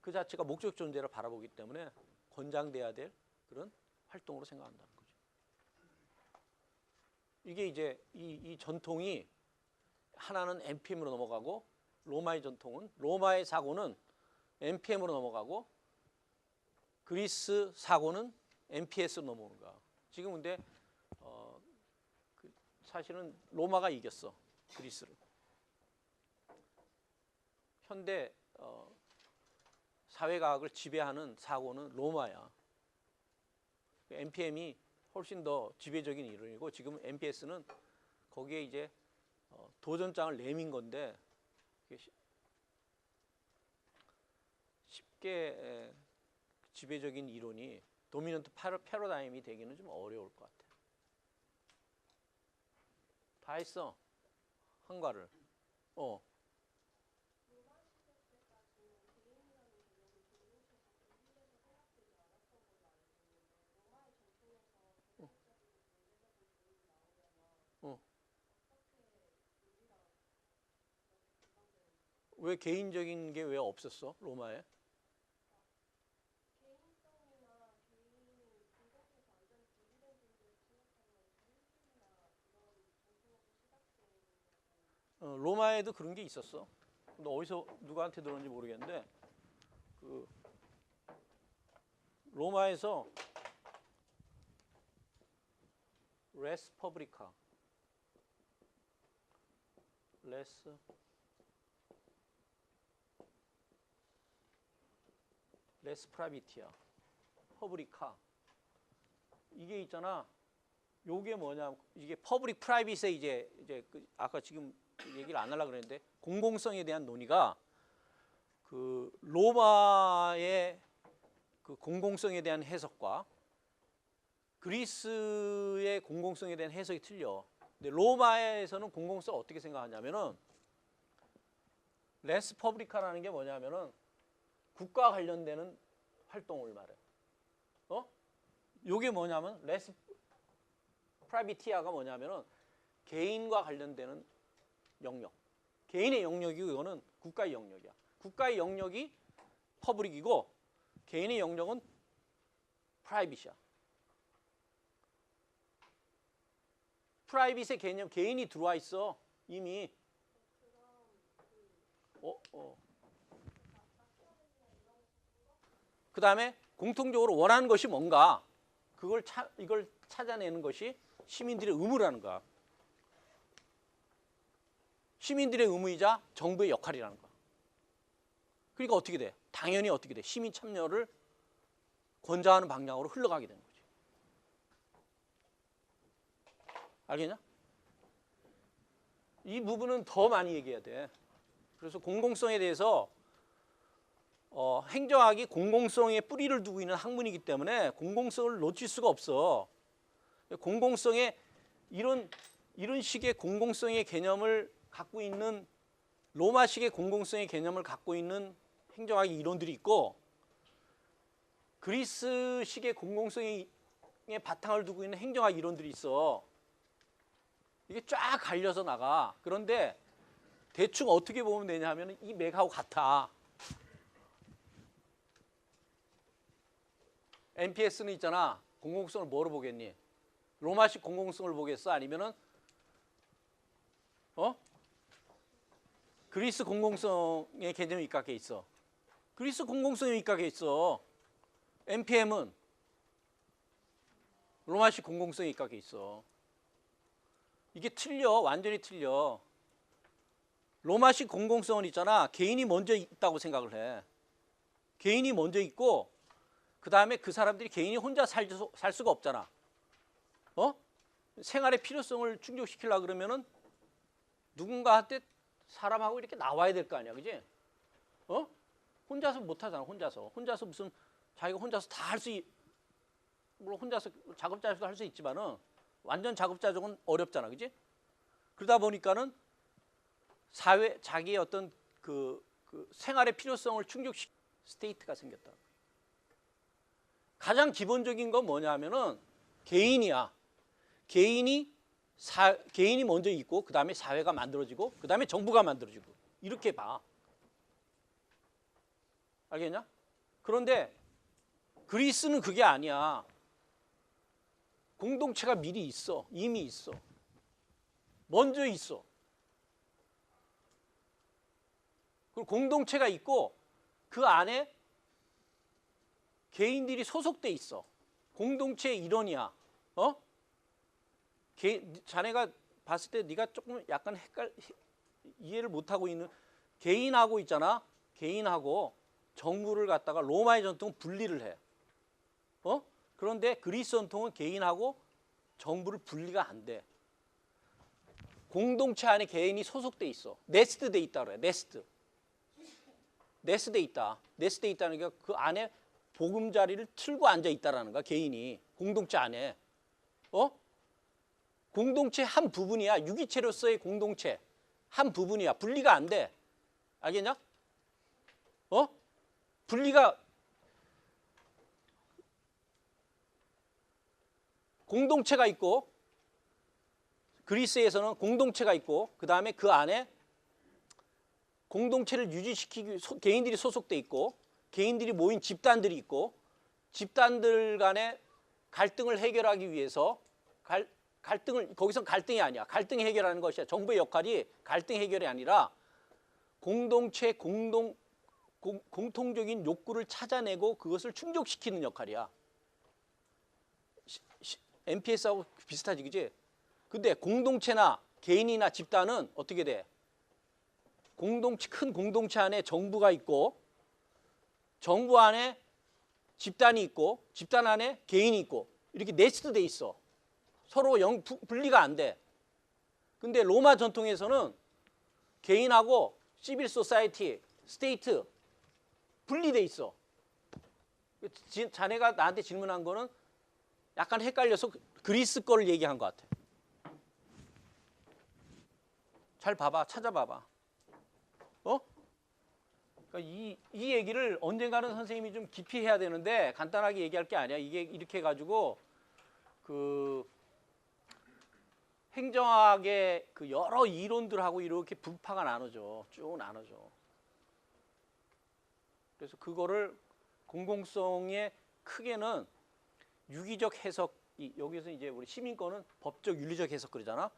그 자체가 목적 존재를 바라보기 때문에 권장돼야 될 그런 활동으로 생각한다는 거죠. 이게 이제 이 전통이 하나는 NPM으로 넘어가고 로마의 사고는 NPM으로 넘어가고 그리스 사고는 NPS로 넘어오는 거야. 지금 근데 사실은 로마가 이겼어. 그리스를. 현대 사회과학을 지배하는 사고는 로마야. NPM이 훨씬 더 지배적인 이론이고 지금 MPS는 거기에 이제 도전장을 내민 건데 쉽게 지배적인 이론이 도미넌트 패러다임이 되기는 좀 어려울 것 같아. 다 했어. 한과를. 왜 개인적인 게 왜 없었어? 로마에? 로마에도 그런 게 있었어. 근데 어디서 누구한테 들었는지 모르겠는데 그 로마에서 레스 퍼브리카 레스 프라비티아 퍼브리카 이게 있잖아. 요게 뭐냐? 이게 퍼블릭 프라이빗에 이제 아까 지금 얘기를 안 하려고 그랬는데 공공성에 대한 논의가 그 로마의 그 공공성에 대한 해석과 그리스의 공공성에 대한 해석이 틀려. 근데 로마에서는 공공성 어떻게 생각하냐면은 레스 퍼블리카라는 게 뭐냐면은 국가 관련되는 활동을 말해. 요게 뭐냐면 레스 프라비티아가 뭐냐면은 개인과 관련되는 영역. 개인의 영역이고 이거는 국가의 영역이야. 국가의 영역이 퍼블릭이고 개인의 영역은 프라이빗이야. 프라이빗의 개념 개인이 들어와 있어 이미. 그 다음에 공통적으로 원하는 것이 뭔가 이걸 찾아내는 것이 시민들의 의무라는 거야. 시민들의 의무이자 정부의 역할이라는 거야. 그러니까 어떻게 돼? 당연히 어떻게 돼? 시민 참여를 권장하는 방향으로 흘러가게 되는 거지. 알겠냐? 이 부분은 더 많이 얘기해야 돼. 그래서 공공성에 대해서 행정학이 공공성에 뿌리를 두고 있는 학문이기 때문에 공공성을 놓칠 수가 없어. 공공성의 이런 식의 공공성의 개념을 갖고 있는 로마식의 공공성의 개념을 갖고 있는 행정학의 이론들이 있고 그리스식의 공공성의 바탕을 두고 있는 행정학 이론들이 있어. 이게 쫙 갈려서 나가. 그런데 대충 어떻게 보면 되냐 하면 이 맥하고 같아. NPS는 있잖아. 공공성을 뭐로 보겠니? 로마식 공공성을 보겠어? 아니면은 그리스 공공성의 개념이 입각해 있어. 그리스 공공성이 입각해 있어. NPM은 로마식 공공성이 입각해 있어. 이게 틀려. 완전히 틀려. 로마식 공공성은 있잖아. 개인이 먼저 있다고 생각을 해. 개인이 먼저 있고 그 다음에 그 사람들이 개인이 혼자 살 수가 없잖아. 생활의 필요성을 충족시키려고 그러면은 누군가한테 사람하고 이렇게 나와야 될 거 아니야. 그지? 혼자서 못 하잖아. 혼자서 무슨 자기가 혼자서 다 할 수 물론 혼자서 자급자족도 할 수 있지만은 완전 자급자족은 어렵잖아. 그지? 그러다 보니까는 자기의 어떤 그 생활의 필요성을 충족시키는 스테이트가 생겼다. 가장 기본적인 건 뭐냐 하면은 개인이야. 개인이 먼저 있고 그 다음에 사회가 만들어지고 그 다음에 정부가 만들어지고 이렇게 봐. 알겠냐? 그런데 그리스는 그게 아니야. 공동체가 미리 있어. 이미 있어. 먼저 있어. 그리고 공동체가 있고 그 안에 개인들이 소속돼 있어. 공동체의 일원이야. 자네가 봤을 때 네가 조금 약간 이해를 못하고 있는 개인하고 있잖아. 개인하고 정부를 갖다가 로마의 전통은 분리를 해. 그런데 그리스 전통은 개인하고 정부를 분리가 안 돼. 공동체 안에 개인이 소속돼 있어. 네스트 돼 있다 그래. 네스트 돼 있다. 네스트 돼 있다는 게 그 안에 보금자리를 틀고 앉아 있다라는 거야. 개인이 공동체 안에. 공동체 한 부분이야. 유기체로서의 공동체 한 부분이야. 분리가 안 돼. 알겠냐? 분리가 공동체가 있고 그리스에서는 공동체가 있고 그 다음에 그 안에 공동체를 유지시키기 위해 개인들이 소속돼 있고 개인들이 모인 집단들이 있고 집단들 간의 갈등을 해결하기 위해서 갈등을 거기선 갈등이 아니야. 갈등 해결하는 것이야. 정부의 역할이 갈등 해결이 아니라 공동체 공통적인 욕구를 찾아내고 그것을 충족시키는 역할이야. MPS하고 비슷하지, 그지? 근데 공동체나 개인이나 집단은 어떻게 돼? 큰 공동체 안에 정부가 있고 정부 안에 집단이 있고 집단 안에 개인이 있고 이렇게 네스트 돼 있어. 서로 분리가 안 돼. 근데 로마 전통에서는 개인하고 시빌 소사이티, 스테이트 분리돼 있어. 자네가 나한테 질문한 거는 약간 헷갈려서 그리스 거를 얘기한 것 같아. 잘 봐봐, 찾아봐봐. 그러니까 이 얘기를 언젠가는 선생님이 좀 깊이 해야 되는데 간단하게 얘기할 게 아니야. 이게 이렇게 해가지고 그 행정학의 그 여러 이론들하고 이렇게 분파가 나눠져. 쭉 나눠져. 그래서 그거를 공공성의 크게는 유기적 해석, 여기서 이제 우리 시민권은 법적 윤리적 해석 그러잖아.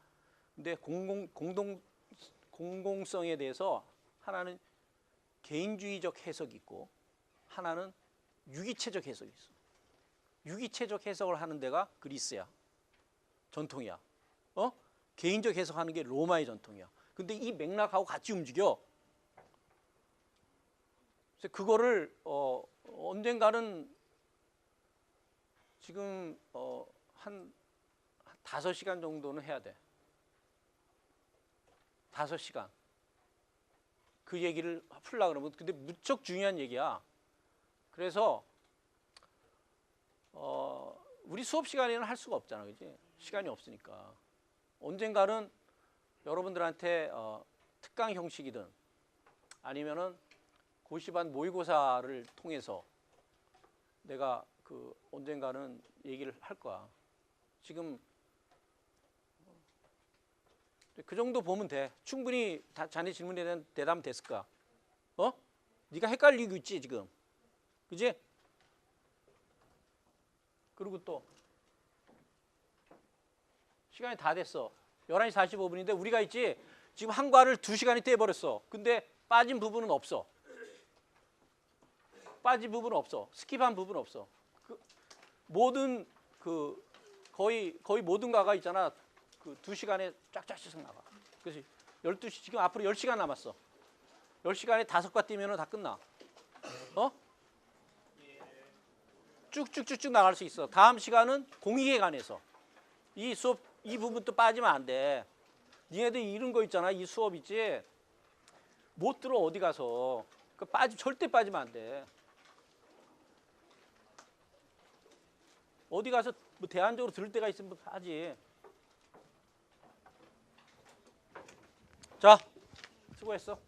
근데 공공성에 대해서 하나는 개인주의적 해석이 있고 하나는 유기체적 해석이 있어. 유기체적 해석을 하는 데가 그리스야. 전통이야. 개인적 해석하는 게 로마의 전통이야. 근데 이 맥락하고 같이 움직여. 그래서 그거를 언젠가는 지금 한 5시간 정도는 해야 돼. 5시간. 그 얘기를 풀려고 그러면 근데 무척 중요한 얘기야. 그래서 우리 수업 시간에는 할 수가 없잖아. 그지? 시간이 없으니까. 언젠가는 여러분들한테 특강 형식이든 아니면은 고시반 모의고사를 통해서 내가 그 언젠가는 얘기를 할 거야. 지금 그 정도 보면 돼. 충분히 자네 질문에 대한 대답은 됐을까? 네가 헷갈리고 있지 지금. 그지? 그리고 또 시간이 다 됐어. 11시 45분인데 우리가 있지 지금 한 과를 2시간이 떼버렸어. 근데 빠진 부분은 없어. 빠진 부분은 없어. 스킵한 부분은 없어. 모든 거의 모든 과가 있잖아. 그 2시간에 쫙쫙쫙 나가. 그래서 12시 지금 앞으로 10시간 남았어. 10시간에 5과 뛰면은 다 끝나. 쭉쭉쭉쭉 나갈 수 있어. 다음 시간은 공익에 관해서. 이 수업 이 부분 또 빠지면 안 돼. 니네들 이런 거 있잖아. 이 수업 있지. 못 들어 어디 가서. 절대 빠지면 안 돼. 어디 가서 뭐 대안적으로 들을 때가 있으면 하지. 자, 수고했어.